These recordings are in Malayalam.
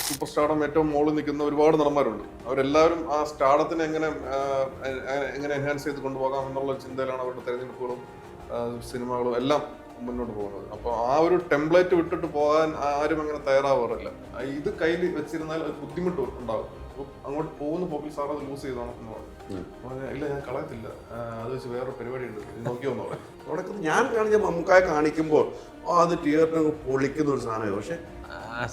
സൂപ്പർ സ്റ്റാർഡം ഏറ്റവും മുകളിൽ നിൽക്കുന്ന ഒരുപാട് നടന്മാരുണ്ട്. അവരെല്ലാവരും ആ സ്റ്റാർഡത്തിനെ എങ്ങനെ എൻഹാൻസ് ചെയ്ത് കൊണ്ടുപോകാം എന്നുള്ള ചിന്തയിലാണ് അവരുടെ തെരഞ്ഞെടുപ്പുകളും സിനിമകളും എല്ലാം മുന്നോട്ട് പോകുന്നത്. അപ്പോൾ ആ ഒരു ടെംപ്ലേറ്റ് വിട്ടിട്ട് പോകാൻ ആരും അങ്ങനെ തയ്യാറാവാറില്ല. ഇത് കയ്യിൽ വെച്ചിരുന്നാൽ ഒരു ബുദ്ധിമുട്ട് ഉണ്ടാകും. അങ്ങോട്ട് പോകുന്ന പോക്കിൽ സാർ അത് ലൂസ് ചെയ്തോണം എന്ന് പറഞ്ഞു. ഇല്ല, ഞാൻ കളയത്തില്ല, അത് വെച്ച് വേറെ പരിപാടി ഉണ്ട്, നോക്കിയോന്ന് പറഞ്ഞു. തുടക്കത്തിൽ ഞാൻ കാണിച്ച മമ്മൂക്കായെ കാണിക്കുമ്പോൾ അത് തിയേറ്ററിന് പൊളിക്കുന്ന ഒരു സാധനമാണ്. പക്ഷെ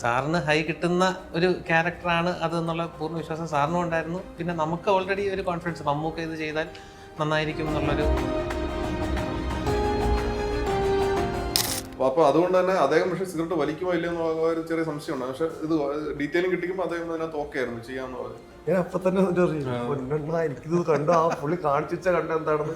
സാറിന് ഹൈ കിട്ടുന്ന ഒരു ക്യാരക്ടറാണ് അത് എന്നുള്ള പൂർണ്ണ വിശ്വാസം സാറിനും ഉണ്ടായിരുന്നു. പിന്നെ നമുക്ക് ഓൾറെഡി ഒരു കോൺഫിഡൻസ്, മമ്മൂക്ക ഇത് ചെയ്താൽ നന്നായിരിക്കും എന്നുള്ളൊരു. അപ്പോൾ അതുകൊണ്ട് തന്നെ അദ്ദേഹം പക്ഷേ സിഗരറ്റ് വലിക്കുമോ ഇല്ല എന്നുള്ള ഒരു ചെറിയ സംശയമുണ്ട്. പക്ഷെ ഇത് ഡീറ്റെയിലിംഗ് കിട്ടിക്കുമ്പോൾ അദ്ദേഹം അതിനകത്ത് ഓക്കെ ആയിരുന്നു ചെയ്യാന്ന് പറഞ്ഞു. ഞാൻ അപ്പൊ തന്നെ എനിക്കിത് കണ്ടു, ആ പുള്ളി കാണിച്ച കണ്ട എന്താണെന്ന്.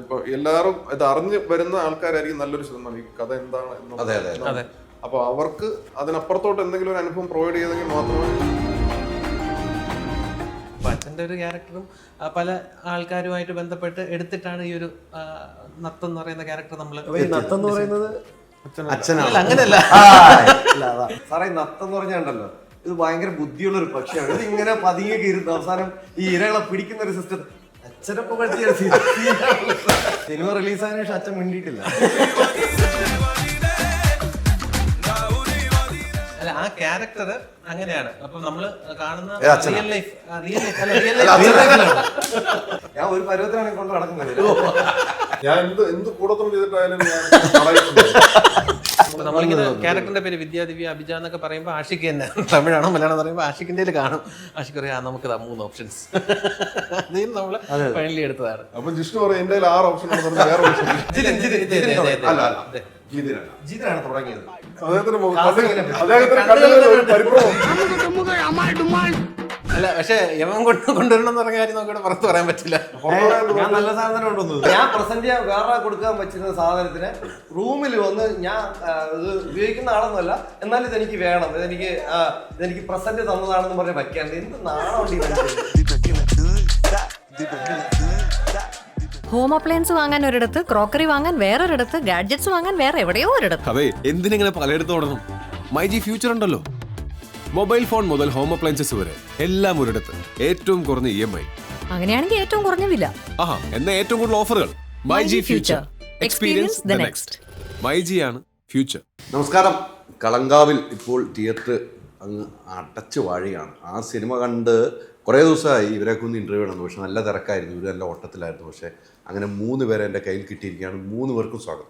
ഇപ്പൊ എല്ലാവരും ഇത് അറിഞ്ഞ് വരുന്ന ആൾക്കാരായിരിക്കും നല്ലൊരു ശതമാനം ഈ കഥ എന്താണ് എന്നുള്ളത്. അപ്പൊ അവർക്ക് അതിനപ്പുറത്തോട്ട് എന്തെങ്കിലും ഒരു അനുഭവം പ്രൊവൈഡ് ചെയ്തെങ്കിൽ മാത്രമേ. അച്ഛൻ്റെ ഒരു ക്യാരക്ടറും പല ആൾക്കാരുമായിട്ട് ബന്ധപ്പെട്ട് എടുത്തിട്ടാണ് ഈ ഒരു നത്തം എന്ന് പറയുന്ന ക്യാരക്ടർ നമ്മൾ. നത്തം എന്ന് പറയുന്നത് അച്ഛനല്ല, അങ്ങനെയല്ല സാറേ. നത്തം എന്ന് പറഞ്ഞാണ്ടല്ലോ, ഇത് ഭയങ്കര ബുദ്ധിയുള്ള ഒരു പക്ഷിയാണ്. ഇത് ഇങ്ങനെ പതിയെ കീരുന്നു, അവസാനം ഈ ഇരകളെ പിടിക്കുന്ന ഒരു സിസ്റ്റം. അച്ഛനൊപ്പം കളിച്ച സിനിമ റിലീസായതിനു ശേഷം അച്ഛൻ മിണ്ടിയിട്ടില്ല. അല്ല, ആ ക്യാരക്ടർ അങ്ങനെയാണ്. അപ്പൊ നമ്മള് കാണുന്ന റിയൽ ലൈഫ് ഞാൻ ഒരു പരുവത്തിലാണ് കൊണ്ട് നടക്കുന്നത്. ഞാൻ എന്ത് കൂടത്തൊന്നും ചെയ്തിട്ടായാലും നമ്മളിങ്ങനെ ക്യാരക്ടറിന്റെ പേര് വിദ്യാദിവ്യ അഭിജ എന്നൊക്കെ പറയുമ്പോൾ ആഷിക്ക് തന്നെ, തമിഴാണോ മലയാളം പറയുമ്പോൾ ആഷിക്കിന്റെ കാണും. ആഷിക്ക് പറയാം നമുക്ക് 3 ഓപ്ഷൻസ് അതിൽ നമ്മള് ഫൈനലി എടുത്തതാണ്. അപ്പൊ ജിഷ്ണു പറയും എന്റെ 6 ഓപ്ഷൻ ജിതിനാണ് തുടങ്ങിയത്. അല്ല, പക്ഷെ യമൻ കൊണ്ടുവരണം എന്ന് പറഞ്ഞ കാര്യം നമുക്കിവിടെ പുറത്ത് പറയാൻ പറ്റില്ല. ഞാൻ നല്ല സാധനം കൊണ്ടുവന്നത്, ഞാൻ പ്രസന്റ് ചെയ്യാൻ വേറെ കൊടുക്കാൻ പറ്റുന്ന സാധനത്തിന് റൂമിൽ വന്ന് ഞാൻ ഇത് ഉപയോഗിക്കുന്ന ആളൊന്നുമല്ല, എന്നാലും ഇതെനിക്ക് വേണം, ഇതെനിക്ക് പ്രസന്റ് തന്നതാണെന്ന് പറഞ്ഞ് വയ്ക്കാണ്ട് എന്ത് നാണമുണ്ട്. ഹോം അപ്ലയൻസ് വാങ്ങാൻ ഒരിടത്ത്, ക്രോക്കറി വാങ്ങാൻ വേറൊരിടത്ത്, ഗാഡ്ജറ്റ്സ് വാങ്ങാൻ വേറെ എവിടെയോ ഒരിടത്ത്. അതെ, എന്തിനെങ്ങനെ പലയിടത്ത് ഓടണം? മൈജി ഫ്യൂച്ചർ ഉണ്ടല്ലോ. മൊബൈൽ ഫോൺ മുതൽ ഹോം അപ്ലയൻസസ് വരെ എല്ലാം ഒരിടത്ത്, ഏറ്റവും കുറഞ്ഞ EMI. അങ്ങനെയാണെങ്കിൽ ഏറ്റവും കുറഞ്ഞ വില. ആഹാ, എന്നാ ഏറ്റവും കൂടുതൽ ഓഫറുകൾ. MyG future, experience the next. മൈജിയാണ് ഫ്യൂച്ചർ. നമസ്കാരം. കളങ്കാവിൽ ഇപ്പോൾ തിയേറ്റർ അങ്ങ് അടച്ചു വാഴുകയാണ്. ആ സിനിമ കണ്ട് കുറേ ദിവസമായി ഇവരെയൊക്കെ ഒന്ന് ഇൻ്റർവ്യൂ ചെയ്യണം. പക്ഷെ നല്ല തിരക്കായിരുന്നു, ഇവർ നല്ല ഓട്ടത്തിലായിരുന്നു. പക്ഷേ അങ്ങനെ 3 പേരെ എൻ്റെ കയ്യിൽ കിട്ടിയിരിക്കുകയാണ്. 3 പേർക്കും സ്വാഗതം.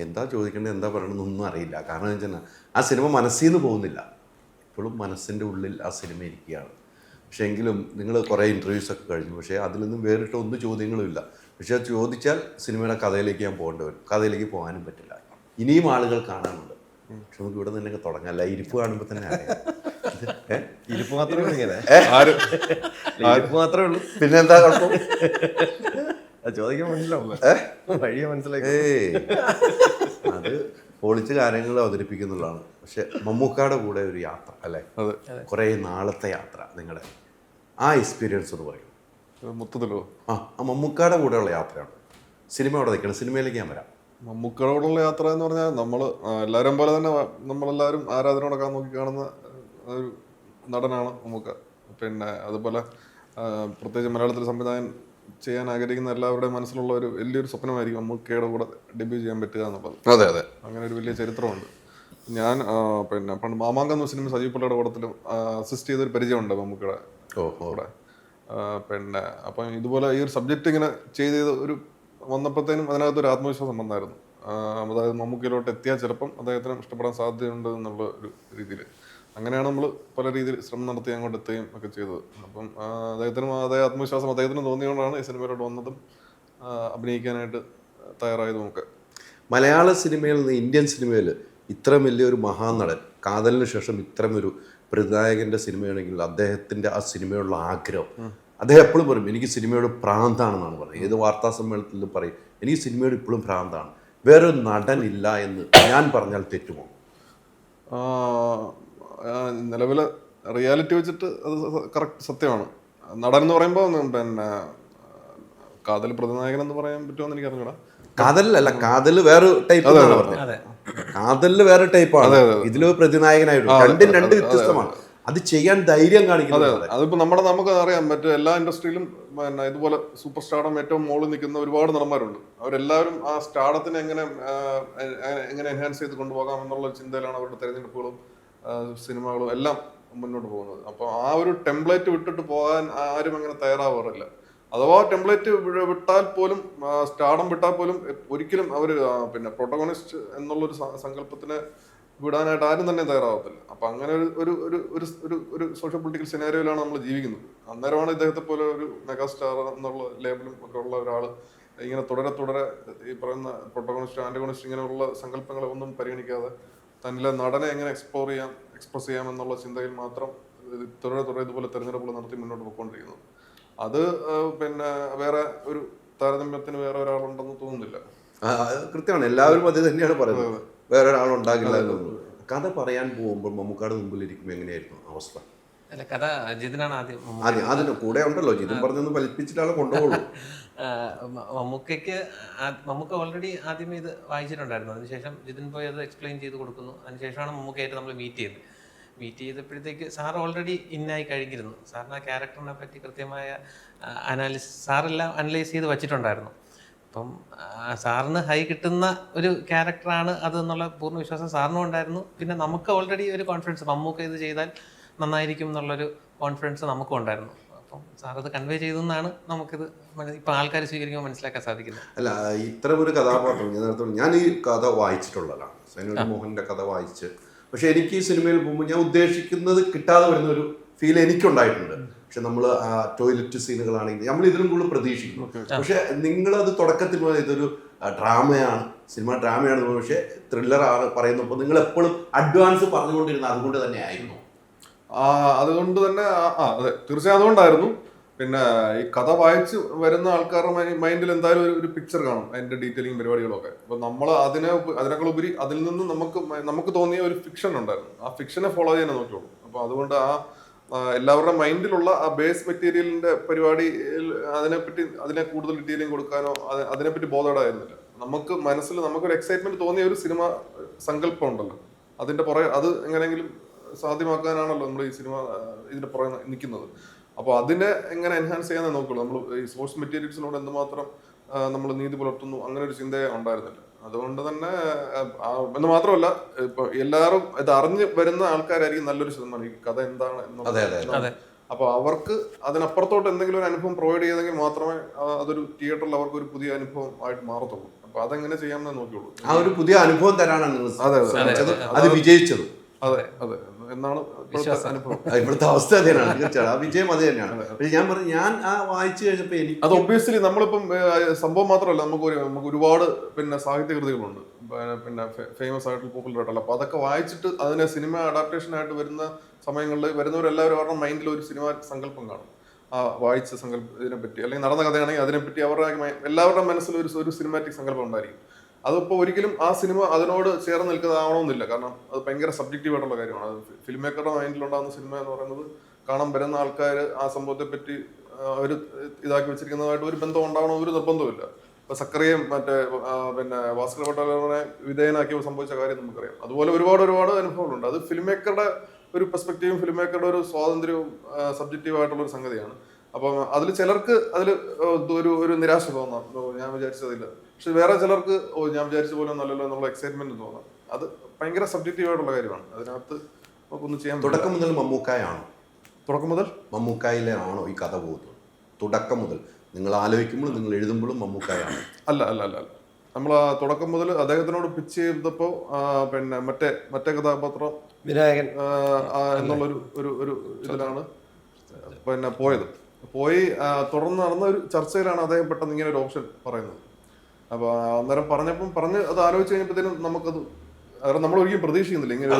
എന്താ ചോദിക്കേണ്ടത്, എന്താ പറയണമെന്നൊന്നും അറിയില്ല. കാരണം എന്ന് വെച്ചാൽ ആ സിനിമ മനസ്സിൽ നിന്ന് പോകുന്നില്ല, ഇപ്പോഴും മനസ്സിൻ്റെ ഉള്ളിൽ ആ സിനിമ ഇരിക്കുകയാണ്. പക്ഷേ എങ്കിലും നിങ്ങൾ കുറേ ഇൻ്റർവ്യൂസൊക്കെ കഴിഞ്ഞു, പക്ഷേ അതിലൊന്നും വേറിട്ട ഒന്നും ചോദ്യങ്ങളും ഇല്ല. പക്ഷേ അത് ചോദിച്ചാൽ സിനിമയുടെ കഥയിലേക്ക് ഞാൻ പോകേണ്ടി വരും. കഥയിലേക്ക് പോകാനും പറ്റില്ല. ഇനിയും ആളുകൾ കാണാനുണ്ട്. പക്ഷെ നമുക്ക് ഇവിടെ തന്നെ തുടങ്ങാം. ഇരിപ്പ് കാണുമ്പോൾ തന്നെ ഇരിപ്പ് മാത്രമേ ഉള്ളൂ, ഇങ്ങനെ ഇരിപ്പ് മാത്രമേ ഉള്ളൂ. പിന്നെ എന്താ കുഴപ്പം? ചോദിക്കാൻ മനസ്സിലാവും, വഴിയെ മനസ്സിലായി. അത് പൊളിച്ച് കാര്യങ്ങൾ അവതരിപ്പിക്കുന്നുള്ളതാണ്. പക്ഷെ മമ്മൂക്കയുടെ കൂടെ ഒരു യാത്ര അല്ലേ, കുറേ നാളത്തെ യാത്ര, നിങ്ങളുടെ ആ എക്സ്പീരിയൻസ് എന്ന് പറയും മൊത്തത്തിലോ? ആ മമ്മൂക്കയുടെ കൂടെയുള്ള യാത്രയാണ്. സിനിമ അവിടെ നിൽക്കണം, സിനിമയിലേക്ക് ഞാൻ വരാം. മമ്മൂക്കയോടുള്ള യാത്ര എന്ന് പറഞ്ഞാൽ എല്ലാവരും പോലെ തന്നെ നമ്മളെല്ലാവരും ആരാധനയോടൊക്കെ നോക്കി കാണുന്ന ഒരു നടനാണ് മമ്മൂക്ക. പിന്നെ അതുപോലെ പ്രത്യേകിച്ച് മലയാളത്തിൽ സംവിധാനം ചെയ്യാൻ ആഗ്രഹിക്കുന്ന എല്ലാവരുടെയും മനസ്സിലുള്ള ഒരു വലിയൊരു സ്വപ്നമായിരിക്കും മമ്മൂക്കയുടെ കൂടെ ഡെബ്യൂ ചെയ്യാൻ പറ്റുക എന്നുള്ളത്. അതെ അതെ, അങ്ങനെ ഒരു വലിയ ചരിത്രമുണ്ട്. ഞാൻ പിന്നെ പണ്ട് മാമാങ്കം എന്ന സിനിമ സജീവ് പിള്ളയുടെ കൂടത്തിലും അസിസ്റ്റ് ചെയ്തൊരു പരിചയമുണ്ട് മമ്മൂക്കയുടെ കൂടെ. പിന്നെ അപ്പം ഇതുപോലെ ഈ ഒരു സബ്ജക്റ്റ് ഇങ്ങനെ ചെയ്ത് ഒരു വന്നപ്പോഴത്തേനും അതിനകത്തൊരു ആത്മവിശ്വാസം വന്നായിരുന്നു. അതായത് മമ്മൂക്കയിലോട്ട് എത്തിയാൽ ചിലപ്പം അദ്ദേഹത്തിന് ഇഷ്ടപ്പെടാൻ സാധ്യതയുണ്ട് എന്നുള്ള ഒരു രീതിയിൽ. അങ്ങനെയാണ് നമ്മൾ പല രീതിയിൽ ശ്രമം നടത്തി അങ്ങോട്ട് എത്തുകയും ഒക്കെ ചെയ്തത്. അപ്പം അദ്ദേഹത്തിനും അതേ ആത്മവിശ്വാസം അദ്ദേഹത്തിന് തോന്നിയുകൊണ്ടാണ് ഈ സിനിമയിലോട്ട് വന്നതും അഭിനയിക്കാനായിട്ട് തയ്യാറായതും ഒക്കെ. മലയാള സിനിമയിൽ നിന്ന് ഇന്ത്യൻ സിനിമയിൽ ഇത്ര വലിയൊരു മഹാനടൻ, കാതലിന് ശേഷം ഇത്തരമൊരു പ്രതിനായകൻ്റെ സിനിമയാണെങ്കിൽ അദ്ദേഹത്തിൻ്റെ ആ സിനിമയുള്ള ആഗ്രഹം, അദ്ദേഹം എപ്പോഴും പറയും എനിക്ക് സിനിമയോട് ഭ്രാന്താണെന്നാണ് പറയുന്നത്. ഏത് വാർത്താ സമ്മേളനത്തിലും പറയും എനിക്ക് സിനിമയോട് ഇപ്പോഴും ഭ്രാന്താണ്. വേറൊരു നടൻ ഇല്ല എന്ന് ഞാൻ പറഞ്ഞാൽ തെറ്റുമോ? നിലവിലെ റിയാലിറ്റി വെച്ചിട്ട് അത് കറക്റ്റ് സത്യമാണ്. നടൻ എന്ന് പറയുമ്പോൾ പിന്നെ കാതൽ പ്രതിനായകൻ എന്ന് പറയാൻ പറ്റുമോ എന്ന് എനിക്ക് അറിഞ്ഞൂടാ. കാതലല്ല, കാതൽ വേറെ ടൈപ്പ്. കാതലില് വേറെ ടൈപ്പാണ്, ഇതില് പ്രതിനായകനായിട്ട് രണ്ടും രണ്ട് വ്യത്യസ്തമാണ്. അത് ചെയ്യാൻ ധൈര്യം കാണിക്കുന്നത്. അതിപ്പോ നമുക്ക് അറിയാം, മറ്റു എല്ലാ ഇൻഡസ്ട്രിയിലും പിന്നെ ഇതുപോലെ സൂപ്പർ സ്റ്റാർഡം ഏറ്റവും മുകളിൽ നിൽക്കുന്ന ഒരുപാട് നടന്മാരുണ്ട്. അവരെല്ലാവരും ആ സ്റ്റാർഡത്തിനെ എങ്ങനെ എൻഹാൻസ് ചെയ്ത് കൊണ്ടുപോകാം എന്നുള്ള ചിന്തയിലാണ് അവരുടെ തെരഞ്ഞെടുപ്പുകളും സിനിമകളും എല്ലാം മുന്നോട്ട് പോകുന്നത്. അപ്പോൾ ആ ഒരു ടെംപ്ലേറ്റ് വിട്ടിട്ട് പോകാൻ ആരും അങ്ങനെ തയ്യാറാവാറില്ല. അഥവാ ടെംപ്ലേറ്റ് വിട്ടാൽ പോലും, സ്റ്റാർഡം വിട്ടാൽ പോലും ഒരിക്കലും അവർ പിന്നെ പ്രൊട്ടഗോണിസ്റ്റ് എന്നുള്ളൊരു സങ്കല്പത്തിനെ വിടാനായിട്ട് ആരും തന്നെ തയ്യാറാവത്തില്ല. അപ്പൊ അങ്ങനെ ഒരു ഒരു ഒരു സോഷ്യൽ പൊളിറ്റിക്കൽ സിനാരിയോയിലാണ് നമ്മൾ ജീവിക്കുന്നത്. അന്നേരമാണ് ഇദ്ദേഹത്തെ പോലെ ഒരു മെഗാസ്റ്റാർ എന്നുള്ള ലേബലും ഒക്കെ ഉള്ള ഒരാൾ ഇങ്ങനെ തുടരെ ഈ പറയുന്ന പ്രൊട്ടഗോണിസ്റ്റ്, ആന്റഗോണിസ്റ്റ് ഇങ്ങനെയുള്ള സങ്കല്പങ്ങളെ ഒന്നും പരിഗണിക്കാതെ തന്നിലെ നടനെ എങ്ങനെ എക്സ്പ്രസ് ചെയ്യാം എന്നുള്ള ചിന്തയിൽ മാത്രം തുടരെ ഇതുപോലെ തെരഞ്ഞെടുപ്പുകൾ നടത്തി മുന്നോട്ട് പോയിക്കൊണ്ടിരിക്കുന്നത്. അത് പിന്നെ വേറെ ഒരു താരതമ്യത്തിന് വേറെ ഒരാളുണ്ടെന്ന് തോന്നുന്നില്ല. കൃത്യമാണ്, എല്ലാവരും അത് തന്നെയാണ് പറയുന്നത്, വേറെ ഒരാളുണ്ടാകില്ല എന്നൊന്നും. കഥ പറയാൻ പോകുമ്പോൾ മമ്മൂക്കാട് മുമ്പിലിരിക്കുമ്പോൾ എങ്ങനെയായിരുന്നു അവസ്ഥ? അല്ല, കഥ ജിതിനാണ് ആദ്യം. അതിന് കൂടെ ഉണ്ടല്ലോ, ജിതിൻ പറഞ്ഞൊന്ന് വലിപ്പിച്ചിട്ടാണ് കൊണ്ടുപോകുള്ളൂ. മമ്മൂക്ക ഓൾറെഡി ആദ്യമേ ഇത് വായിച്ചിട്ടുണ്ടായിരുന്നു. അതിനുശേഷം ജിതിൻ പോയി അത് എക്സ്പ്ലെയിൻ ചെയ്ത് കൊടുക്കുന്നു. അതിനുശേഷമാണ് മമ്മൂക്കയായിട്ട് നമ്മൾ മീറ്റ് ചെയ്തപ്പോഴത്തേക്ക് സാർ ഓൾറെഡി ഇന്നായി കഴിഞ്ഞിരുന്നു. സാറിന് ആ ക്യാരക്ടറിനെ പറ്റി കൃത്യമായ സാറെല്ലാം അനലൈസ് ചെയ്ത് വച്ചിട്ടുണ്ടായിരുന്നു. അപ്പം സാറിന് ഹൈ കിട്ടുന്ന ഒരു ക്യാരക്ടറാണ് അത് എന്നുള്ള പൂർണ്ണ വിശ്വാസം സാറിനും ഉണ്ടായിരുന്നു. പിന്നെ നമുക്ക് ഓൾറെഡി ഒരു കോൺഫിഡൻസ്, മമ്മൂക്ക ഇത് ചെയ്താൽ നന്നായിരിക്കും എന്നുള്ളൊരു കോൺഫിഡൻസ് നമുക്കും ഉണ്ടായിരുന്നു. അപ്പം സാറത് കൺവേ ചെയ്തെന്നാണ് നമുക്കിത് ഇപ്പം ആൾക്കാർ സ്വീകരിക്കുമ്പോൾ മനസ്സിലാക്കാൻ സാധിക്കുന്നത്. അല്ല, ഇത്തരം ഒരു കഥാപാത്രം ഞാൻ ഈ കഥ വായിച്ചിട്ടുള്ളതാണ്, സൈനുദ്ദീൻ മോഹൻ്റെ കഥ വായിച്ച്. പക്ഷെ എനിക്ക് ഈ സിനിമയിൽ പോകുമ്പോൾ ഞാൻ ഉദ്ദേശിക്കുന്നത് കിട്ടാതെ വരുന്നൊരു ഫീൽ എനിക്കുണ്ടായിട്ടുണ്ട്. പക്ഷെ നമ്മൾ ആ ടോയ്ലറ്റ് സീനുകളാണെങ്കിൽ നമ്മൾ ഇതിലും കൂടുതൽ പ്രതീക്ഷിക്കുന്നു. പക്ഷെ നിങ്ങളത് തുടക്കത്തിൽ ഇതൊരു ഡ്രാമയാണ്, സിനിമ ഡ്രാമയാണ്, പക്ഷെ ത്രില്ലറാണ് പറയുന്നപ്പോൾ നിങ്ങൾ എപ്പോഴും അഡ്വാൻസ് പറഞ്ഞുകൊണ്ടിരുന്നത് അതുകൊണ്ട് തന്നെ ആയിരുന്നു. അതുകൊണ്ട് തന്നെ അതെ, തീർച്ചയായും അതുകൊണ്ടായിരുന്നു. പിന്നെ ഈ കഥ വായിച്ച് ആൾക്കാരുടെ മൈൻഡിൽ എന്തായാലും ഒരു പിക്ചർ കാണും, അതിന്റെ ഡീറ്റെയിലിംഗ് പരിപാടികളൊക്കെ. അപ്പൊ നമ്മൾ അതിനേക്കാൾ ഉപരി അതിൽ നിന്ന് നമുക്ക് തോന്നിയ ഒരു ഫിക്ഷൻ ഉണ്ടായിരുന്നു. ആ ഫിക്ഷനെ ഫോളോ ചെയ്യാനേ നോക്കിയുള്ളൂ. അപ്പൊ അതുകൊണ്ട് എല്ലാവരുടെ മൈൻഡിലുള്ള ആ ബേസ് മെറ്റീരിയലിന്റെ പരിപാടി അതിനെ കൂടുതൽ ഡീറ്റെയിലിംഗ് കൊടുക്കാനോ അതിനെപ്പറ്റി ബോധേഡായിരുന്നില്ല. നമുക്ക് മനസ്സിൽ നമുക്കൊരു എക്സൈറ്റ്മെന്റ് തോന്നിയ ഒരു സിനിമ സങ്കല്പം ഉണ്ടല്ലോ, അതിന്റെ പുറകെ അത് എങ്ങനെയെങ്കിലും സാധ്യമാക്കാനാണല്ലോ നമ്മൾ ഈ സിനിമ ഇതിന്റെ പുറകെ നിൽക്കുന്നത്. അപ്പോൾ അതിനെ എങ്ങനെ എൻഹാൻസ് ചെയ്യാനേ നോക്കുള്ളൂ. നമ്മൾ ഈ സോഴ്സ് മെറ്റീരിയൽസിനോട് എന്തുമാത്രം നമ്മൾ നീതി പുലർത്തുന്നു അങ്ങനെ ഒരു ചിന്തയെ ഉണ്ടായിരുന്നില്ല. അതുകൊണ്ട് തന്നെ എന്ന് മാത്രമല്ല, ഇപ്പൊ എല്ലാവരും ഇത് അറിഞ്ഞ് വരുന്ന ആൾക്കാരായിരിക്കും നല്ലൊരു ശതമാനം ഈ കഥ എന്താണ് എന്നുള്ളത്. അപ്പൊ അവർക്ക് അതിനപ്പുറത്തോട്ട് എന്തെങ്കിലും ഒരു അനുഭവം പ്രൊവൈഡ് ചെയ്തെങ്കിൽ മാത്രമേ അതൊരു തിയേറ്ററിൽ അവർക്ക് ഒരു പുതിയ അനുഭവം ആയിട്ട് മാറത്തുള്ളൂ. അപ്പൊ അതെങ്ങനെ ചെയ്യാമെന്നേ നോക്കിയുള്ളൂ. ആ ഒരു പുതിയ അനുഭവം തരാനാണ് അത് വിജയിച്ചത്. അതെ എന്നാണ് ഇവിടുത്തെ അവസ്ഥ തന്നെയാണ്. തീർച്ചയായും ആ വിജയം അത് തന്നെയാണ്. പക്ഷെ ഞാൻ പറഞ്ഞു, ഞാൻ ആ വായിച്ചു കഴിഞ്ഞപ്പോ എനിക്ക് അത് ഒബ്വിയസ്ലി നമ്മളിപ്പം സംഭവം മാത്രമല്ല, നമുക്ക് ഒരുപാട് പിന്നെ സാഹിത്യ കൃതികളുണ്ട്, പിന്നെ ഫേമസ് ആയിട്ടുള്ള പോപ്പുലർ ആയിട്ടുള്ള. അപ്പൊ അതൊക്കെ വായിച്ചിട്ട് അതിനെ സിനിമ അഡാപ്റ്റേഷൻ ആയിട്ട് വരുന്ന സമയങ്ങളിൽ വരുന്നവരെല്ലാവരും അവരുടെ മൈൻഡിൽ ഒരു സിനിമ സങ്കല്പം കാണും. ആ വായിച്ച ഇതിനെ പറ്റി, അല്ലെങ്കിൽ നടന്ന കഥയാണെങ്കിൽ അതിനെപ്പറ്റി എല്ലാവരുടെ മനസ്സിൽ ഒരു സിനിമാറ്റിക് സങ്കല്പം ഉണ്ടായിരിക്കും. അതിപ്പോൾ ഒരിക്കലും ആ സിനിമ അതിനോട് ചേർന്ന് നിൽക്കുന്നതാവണമെന്നില്ല. കാരണം അത് ഭയങ്കര സബ്ജക്റ്റീവ് ആയിട്ടുള്ള കാര്യമാണ്. അത് ഫിലിം മേക്കറുടെ മൈൻഡിലുണ്ടാകുന്ന സിനിമ എന്ന് പറയുന്നത് കാണാൻ വരുന്ന ആൾക്കാർ ആ സംഭവത്തെ പറ്റി ഒരു ഇതാക്കി വെച്ചിരിക്കുന്നതായിട്ട് ഒരു ബന്ധം ഉണ്ടാവണം ഒരു നിർബന്ധമില്ല. ഇപ്പൊ സക്കറിയും പിന്നെ ഭാസ്കർ പട്ടേലിനെ വിധേയനാക്കി സംഭവിച്ച കാര്യം നമുക്കറിയാം. അതുപോലെ ഒരുപാട് അനുഭവങ്ങളുണ്ട്. അത് ഫിലിം മേക്കറുടെ ഒരു പെർസ്പെക്റ്റീവും ഫിലിം മേക്കറുടെ ഒരു സ്വാതന്ത്ര്യവും സബ്ജക്റ്റീവ് ആയിട്ടുള്ള ഒരു സംഗതിയാണ്. അപ്പം അതിൽ ചിലർക്ക് ഒരു നിരാശ തോന്നാം, ഞാൻ വിചാരിച്ചതില്ല. പക്ഷെ വേറെ ചിലർക്ക് ഞാൻ വിചാരിച്ച പോലെ നല്ലല്ലോ എന്നുള്ള എക്സൈറ്റ്മെന്റ് തോന്നാം. അത് ഭയങ്കര സബ്ജക്റ്റീവ് ആയിട്ടുള്ള കാര്യമാണ്. അതിനകത്ത് നമുക്കൊന്നും ചെയ്യാൻ. തുടക്കം മുതൽ മമ്മൂക്കായാണോ? തുടക്കം മുതൽ മമ്മൂക്കായിലെ ആണോ ഈ കഥ പോകുന്നത്? തുടക്കം മുതൽ നിങ്ങൾ ആലോചിക്കുമ്പോഴും നിങ്ങൾ എഴുതുമ്പോഴും മമ്മൂക്കായാണ്? അല്ല. നമ്മൾ ആ തുടക്കം മുതൽ അദ്ദേഹത്തിനോട് പിച്ച് ചെയ്തപ്പോ പിന്നെ മറ്റേ കഥാപാത്രം വിനായകൻ എന്നുള്ളൊരു ഒരു ഇതിലാണ് പിന്നെ പോയി തുടർന്ന് നടന്ന ഒരു ചർച്ചയിലാണ് അദ്ദേഹം പെട്ടെന്ന് ഇങ്ങനെ ഒരു ഓപ്ഷൻ പറയുന്നത്. അപ്പൊ അന്നേരം പറഞ്ഞ് അത് ആലോചിച്ച് കഴിഞ്ഞപ്പോഴത്തേനും നമുക്കത് നമ്മൾ ഒരിക്കലും പ്രതീക്ഷിക്കുന്നില്ല ഇങ്ങനെ,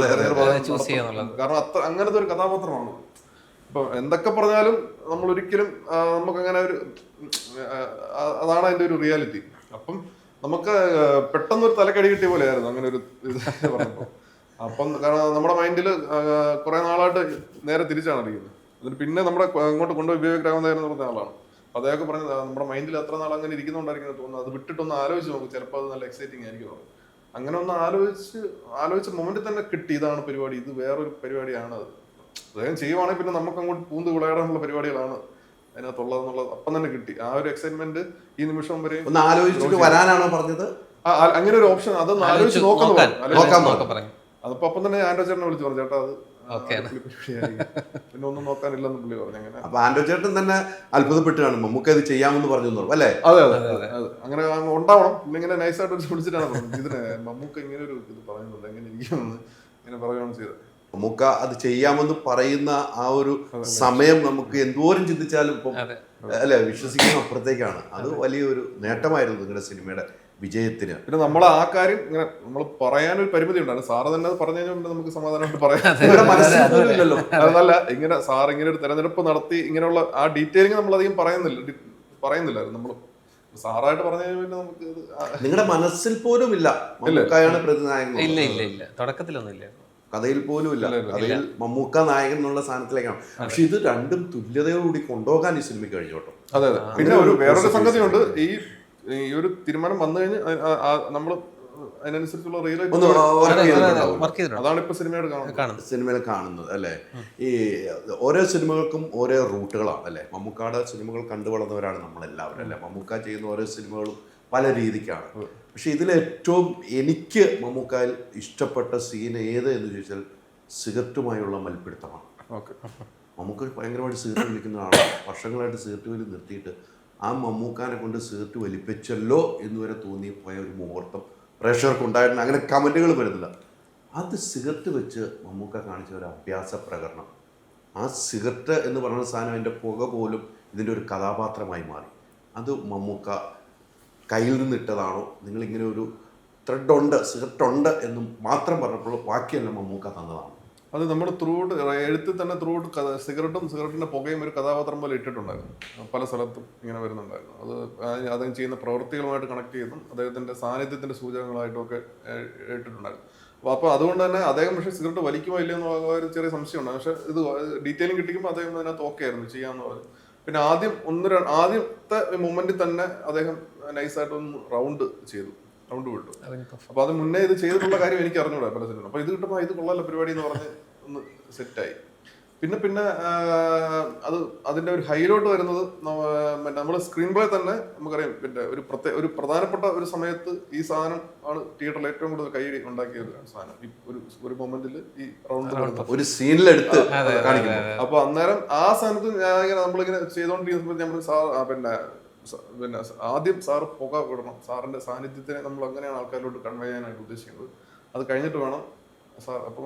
കാരണം അങ്ങനത്തെ ഒരു കഥാപാത്രമാണ്. ഇപ്പൊ എന്തൊക്കെ പറഞ്ഞാലും നമ്മൾ ഒരിക്കലും നമുക്കങ്ങനെ അതാണ് അതിന്റെ ഒരു റിയാലിറ്റി. അപ്പം നമുക്ക് പെട്ടെന്നൊരു തലക്കടി കിട്ടിയ പോലെയായിരുന്നു അങ്ങനെ ഒരു ഇത് പറഞ്ഞപ്പോ. അപ്പം കാരണം നമ്മുടെ മൈൻഡിൽ കുറെ നാളായിട്ട് നേരെ തിരിച്ചാണ് ഇരിക്കുന്നത്. എന്നിട്ട് പിന്നെ നമ്മുടെ അങ്ങോട്ട് കൊണ്ടുപോയി വിവേക് രാമനായർ എന്ന് പറഞ്ഞ ആളാണ്. അദ്ദേഹമൊക്കെ പറഞ്ഞത് നമ്മുടെ മൈൻഡിൽ എത്ര നാൾ അങ്ങനെ ഇരിക്കുന്നുണ്ടായിരിക്കും തോന്നുന്നത്. അത് വിട്ടിട്ടൊന്ന് ആലോചിച്ച് നോക്കും, ചിലപ്പോൾ അത് നല്ല എക്സൈറ്റിംഗ് ആയിരിക്കും. അങ്ങനെ ഒന്ന് ആലോചിച്ച മൊമെന്റിൽ തന്നെ കിട്ടി ഇതാണ് പരിപാടി, ഇത് വേറൊരു പരിപാടിയാണ്. അത് അദ്ദേഹം ചെയ്യുവാണെങ്കിൽ പിന്നെ നമുക്ക് അങ്ങോട്ട് പൂന്ത് വിളയാടാനുള്ള പരിപാടികളാണ് അതിനകത്തുള്ളതെന്നുള്ളത് അപ്പം തന്നെ കിട്ടി. ആ ഒരു എക്സൈറ്റ്മെന്റ് ഈ നിമിഷം വരെ ഒന്ന് ആലോചിച്ചിട്ട് വരാനാണോ പറഞ്ഞത്? അങ്ങനെ ഒരു ഓപ്ഷൻ അതൊന്ന് ആലോചിച്ച് നോക്കാൻ പറഞ്ഞു. അതിപ്പോ അപ്പം തന്നെ ആൻഡ്രോ ചേട്ടനെ വിളിച്ചു പറഞ്ഞു, ചേട്ടാ അത് പിന്നെ ഒന്നും നോക്കാനില്ലെന്ന് പുള്ളി പറഞ്ഞു. അങ്ങനെ അപ്പൊ ആൻഡ്രോ ചേട്ടൻ തന്നെ അത്ഭുതപ്പെട്ട് കാണും, നമുക്ക് അത് ചെയ്യാമെന്ന് പറഞ്ഞു അല്ലേ? അതെ അങ്ങനെ ഉണ്ടാവണം. പിന്നെ ഇങ്ങനെ നൈസായിട്ട് വിളിച്ചിട്ടാണ് പറഞ്ഞത്, ഇതിന് മമ്മൂക്ക ഇങ്ങനെ ഒരു ഇത് പറയുന്നുണ്ട്, എങ്ങനെ ഇരിക്കുമെന്ന് ഇങ്ങനെ പറയുകയാണ് ചെയ്തത്. മമ്മൂക്ക അത് ചെയ്യാമെന്ന് പറയുന്ന ആ ഒരു സമയം നമുക്ക് എന്തോരം ചിന്തിച്ചാലും ഇപ്പം അല്ലെ വിശ്വസിക്കുന്ന അപ്പുറത്തേക്കാണ്. അത് വലിയൊരു നേട്ടമായിരുന്നു നിങ്ങളുടെ സിനിമയുടെ വിജയത്തിന്. പിന്നെ നമ്മൾ ആ കാര്യം ഇങ്ങനെ നമ്മൾ പറയാനൊരു പരിമിതി ഉണ്ടായിരുന്നു. സാറ് തന്നെ അത് പറഞ്ഞു കഴിഞ്ഞാൽ നമുക്ക് സമാധാനമായിട്ട് പറയാം. അതല്ല, ഇങ്ങനെ സാർ ഇങ്ങനെ ഒരു തെരഞ്ഞെടുപ്പ് നടത്തി ഇങ്ങനെയുള്ള ആ ഡീറ്റെയിലിംഗ് നമ്മൾ അധികം പറയുന്നില്ലായിരുന്നു. നമ്മൾ സാറായിട്ട് പറഞ്ഞു കഴിഞ്ഞാൽ പിന്നെ നമുക്ക് നിങ്ങളുടെ മനസ്സിൽ പോലും ഇല്ല മമ്മൂക്കയാണ് പ്രതിനായകൻ. ഇല്ല തുടക്കത്തിലൊന്നും ഇല്ല, കഥയിൽ പോലും ഇല്ല. കഥയിൽ മമ്മൂക്ക നായകൻ എന്നുള്ള സ്ഥാനത്തിലേക്കാണ്. പക്ഷെ ഇത് രണ്ടും തുല്യതയോടുകൂടി കൊണ്ടുപോകാൻ ഈ സിനിമയ്ക്ക് കഴിഞ്ഞു കേട്ടോ. അതെ. പിന്നെ വേറൊരു സംഗതിയുണ്ട്, ഈ ഒരു തീരുമാനം വന്നു കഴിഞ്ഞ് നമ്മൾ അതിനനുസരിച്ചുള്ള അതാണ് ഇപ്പൊ സിനിമയിൽ കാണുന്നത് അല്ലെ. ഈ ഓരോ സിനിമകൾക്കും ഓരോ റൂട്ടുകളാണ് അല്ലെ. മമ്മൂക്കയുടെ സിനിമകൾ കണ്ടു വളർന്നവരാണ് നമ്മളെല്ലാവരും അല്ലെ. മമ്മൂക്ക ചെയ്യുന്ന ഓരോ സിനിമകളും പല രീതിക്കാണ്. പക്ഷെ ഇതിലേറ്റവും എനിക്ക് മമ്മൂക്കയിൽ ഇഷ്ടപ്പെട്ട സീൻ ഏത് എന്ന് ചോദിച്ചാൽ സിഗരറ്റുമായുള്ള മൽപ്പിടുത്തമാണ്. മമ്മൂക്ക ഭയങ്കരമായിട്ട് സിഗരറ്റ് വലിക്കുന്ന ആളാണ്. വർഷങ്ങളായിട്ട് സിഗരറ്റ് വലി നിർത്തിയിട്ട് ആ മമ്മൂക്കാനെ കൊണ്ട് സിഗരറ്റ് വലിപ്പിച്ചല്ലോ എന്നുവരെ തോന്നിപ്പോയ ഒരു മുഹൂർത്തം പ്രേക്ഷകർക്ക് ഉണ്ടായിട്ടുണ്ട്. അങ്ങനെ കമൻറ്റുകൾ വരുന്നില്ല. അത് സിഗരറ്റ് വെച്ച് മമ്മൂക്ക കാണിച്ച ഒരു അഭ്യാസ പ്രകടനം. ആ സിഗരറ്റ് എന്ന് പറയുന്ന സാധനം അതിൻ്റെ പുക പോലും ഇതിൻ്റെ ഒരു കഥാപാത്രമായി മാറി. അത് മമ്മൂക്ക കയ്യിൽ നിന്നിട്ടതാണോ, നിങ്ങളിങ്ങനെ ഒരു ത്രെഡുണ്ട് സിഗരറ്റുണ്ട് എന്നും മാത്രം പറഞ്ഞപ്പോൾ ബാക്കിയെല്ലാം മമ്മൂക്ക തന്നതാണ്. അത് നമ്മൾ ത്രൂട്ട് എഴുത്തിൽ തന്നെ ത്രൂട്ട് സിഗരറ്റിന്റെ പുകയും ഒരു കഥാപാത്രം പോലെ ഇട്ടിട്ടുണ്ടായിരുന്നു. പല സ്ഥലത്തും ഇങ്ങനെ വരുന്നുണ്ടായിരുന്നു. അത് അദ്ദേഹം ചെയ്യുന്ന പ്രവൃത്തികളുമായിട്ട് കണക്ട് ചെയ്തും അദ്ദേഹത്തിന്റെ സാന്നിധ്യത്തിന്റെ സൂചകങ്ങളായിട്ടും ഒക്കെ ഇട്ടിട്ടുണ്ടായിരുന്നു. അപ്പോൾ അതുകൊണ്ട് തന്നെ അദ്ദേഹം പക്ഷേ സിഗരറ്റ് വലിക്കുമോ ഇല്ലെന്നുള്ള ഒരു ചെറിയ സംശയമുണ്ട്. പക്ഷെ ഇത് ഡീറ്റെയിലിംഗ് കിട്ടിക്കുമ്പോൾ അദ്ദേഹം അതിനകത്ത് ഓക്കെ ആയിരുന്നു ചെയ്യാമെന്ന് പറഞ്ഞു. പിന്നെ ആദ്യത്തെ മൊമെന്റിൽ തന്നെ അദ്ദേഹം നൈസായിട്ടൊന്ന് റൗണ്ട് വിട്ടു. അപ്പൊ അത് മുന്നേ ഇത് ചെയ്തിട്ടുള്ള കാര്യം എനിക്ക് അറിഞ്ഞൂടാ പല സിനിമ. അപ്പൊ ഇത് കിട്ടുമ്പോൾ ഇത് കൊള്ളാല പരിപാടി എന്ന് പറഞ്ഞ് ഒന്ന് സെറ്റായി. പിന്നെ അത് അതിന്റെ ഒരു ഹൈലോട്ട് വരുന്നത് നമ്മുടെ സ്ക്രീൻ പ്ലേ തന്നെ നമുക്കറിയാം. പിന്നെ ഒരു പ്രധാനപ്പെട്ട ഒരു സമയത്ത് ഈ സാധനം ആണ് തിയേറ്ററിൽ ഏറ്റവും കൂടുതൽ കൈയടി ഉണ്ടാക്കിയ ഒരു സാധനം. ഒരു മൊമെന്റിൽ ഈ റൗണ്ട് ഒരു സീനിലെടുത്ത് അപ്പൊ അന്നേരം ആ സ്ഥാനത്ത് നമ്മളിങ്ങനെ ചെയ്തോണ്ടിരിക്കുമ്പോൾ നമ്മൾ പിന്നെ ആദ്യം സാറ് പുക വിടണം. സാറിന്റെ സാന്നിധ്യത്തിനെ നമ്മൾ അങ്ങനെയാണ് ആൾക്കാരിലോട്ട് കൺവേ ചെയ്യാനായിട്ട് ഉദ്ദേശിക്കുന്നത്. അത് കഴിഞ്ഞിട്ട് വേണം സാർ. അപ്പോൾ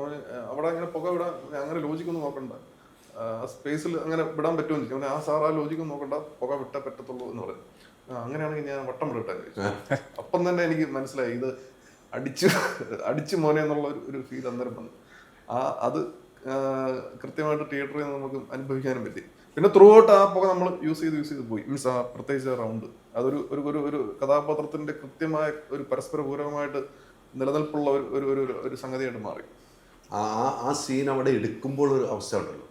അവിടെ അങ്ങനെ പുക വിടാൻ അങ്ങനെ ലോജിക്കൊന്നും നോക്കണ്ട, സ്പേസിൽ അങ്ങനെ വിടാൻ പറ്റുമെന്ന് ചോദിച്ചു. ആ സാർ ആ ലോജിക്കൊന്നും നോക്കണ്ട, പുക വിട്ടേ പറ്റത്തുള്ളൂ എന്ന് പറയും. അങ്ങനെയാണെങ്കിൽ ഞാൻ വട്ടം വിടട്ടെ ചോദിച്ചു. അപ്പം തന്നെ എനിക്ക് മനസ്സിലായി ഇത് അടിച്ചു മോനെ എന്നുള്ള ഒരു ഫീൽ അന്നേരം വന്നു. അത് കൃത്യമായിട്ട് തിയേറ്ററിൽ നമുക്ക് അനുഭവിക്കാനും പറ്റി. പിന്നെ ത്രൂ ഔട്ട് ആ പുക നമ്മൾ യൂസ് ചെയ്ത് പോയി. മീൻസ് ആ പ്രത്യേകിച്ച് റൗണ്ട് അതൊരു ഒരു കഥാപാത്രത്തിന്റെ കൃത്യമായ ഒരു പരസ്പര പൂരകമായിട്ട് നിലനിൽപ്പുള്ള ഒരു സംഗതിയായിട്ട് മാറി. ആ സീൻ അവിടെ എടുക്കുമ്പോൾ ഒരു അവസ്ഥ ഉണ്ടല്ലോ,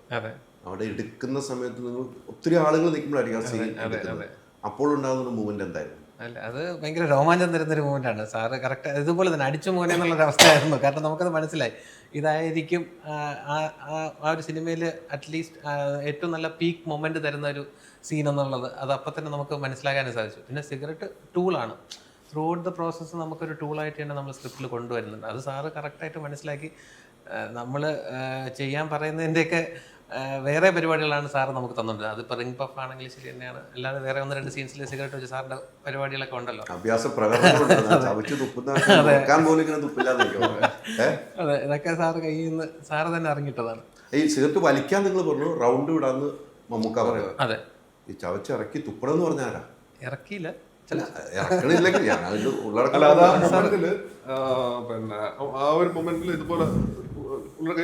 അവിടെ എടുക്കുന്ന സമയത്ത് നിങ്ങൾ ഒത്തിരി ആളുകൾ നിൽക്കുമ്പോഴായിരിക്കും ആ സീൻ എടുക്കുന്നത്. അപ്പോൾ ഉണ്ടാകുന്ന ഒരു മൂവ്മെന്റ് എന്തായിരുന്നു? അല്ല, അത് ഭയങ്കര രോമാഞ്ചം തരുന്നൊരു മൂവ്മെൻ്റാണ്. സാറ് കറക്റ്റ് ഇതുപോലെ തന്നെ അടിച്ചു മോനെ എന്നുള്ളൊരു അവസ്ഥയായിരുന്നു. കാരണം നമുക്കത് മനസ്സിലായി ഇതായിരിക്കും ആ ഒരു സിനിമയിൽ അറ്റ്ലീസ്റ്റ് ഏറ്റവും നല്ല പീക്ക് മൊമെന്റ് തരുന്ന ഒരു സീൻ എന്നുള്ളത്. അത് അപ്പം തന്നെ നമുക്ക് മനസ്സിലാക്കാനും സാധിച്ചു. പിന്നെ സിഗരറ്റ് ടൂളാണ്. ത്രൂ ഔട്ട് ദ പ്രോസസ്സ് നമുക്കൊരു ടൂളായിട്ട് തന്നെ നമ്മൾ സ്ക്രിപ്റ്റിൽ കൊണ്ടുവരുന്നുണ്ട്. അത് സാറ് കറക്റ്റായിട്ട് മനസ്സിലാക്കി നമ്മൾ ചെയ്യാൻ പറയുന്നതിൻ്റെയൊക്കെ വേറെ പരിപാടികളാണ് സാറ് നമുക്ക് തന്നിട്ടുണ്ട്. അതിപ്പോൾ റിംഗ് പഫ് ആണെങ്കിലും ശരി തന്നെയാണ്. അല്ലാതെ വേറെ 1-2 സീൻസിൽ സിഗരറ്റ് വെച്ച് സാറിൻ്റെ പരിപാടികളൊക്കെ ഉണ്ടല്ലോ. അഭ്യാസ അതെ, ഇതൊക്കെ സാറ് കയ്യിൽ നിന്ന് സാറ് തന്നെ അറിഞ്ഞിട്ടതാണ്. ഈ സിഗരറ്റ് വലിക്കാൻ നിങ്ങൾ പറഞ്ഞു റൗണ്ട് വിടാന്ന് മമ്മൂക്ക പറയും. അതെ, ഈ ചവച്ചിറക്കി തുപ്പണമെന്ന് പറഞ്ഞാരാ? ഇറക്കിയില്ല, ഇറക്കണില്ലെങ്കിൽ ഞാൻ അതിന്റെ പിന്നെ ആ ഒരു മൊമെന്റിൽ ഇതുപോലെ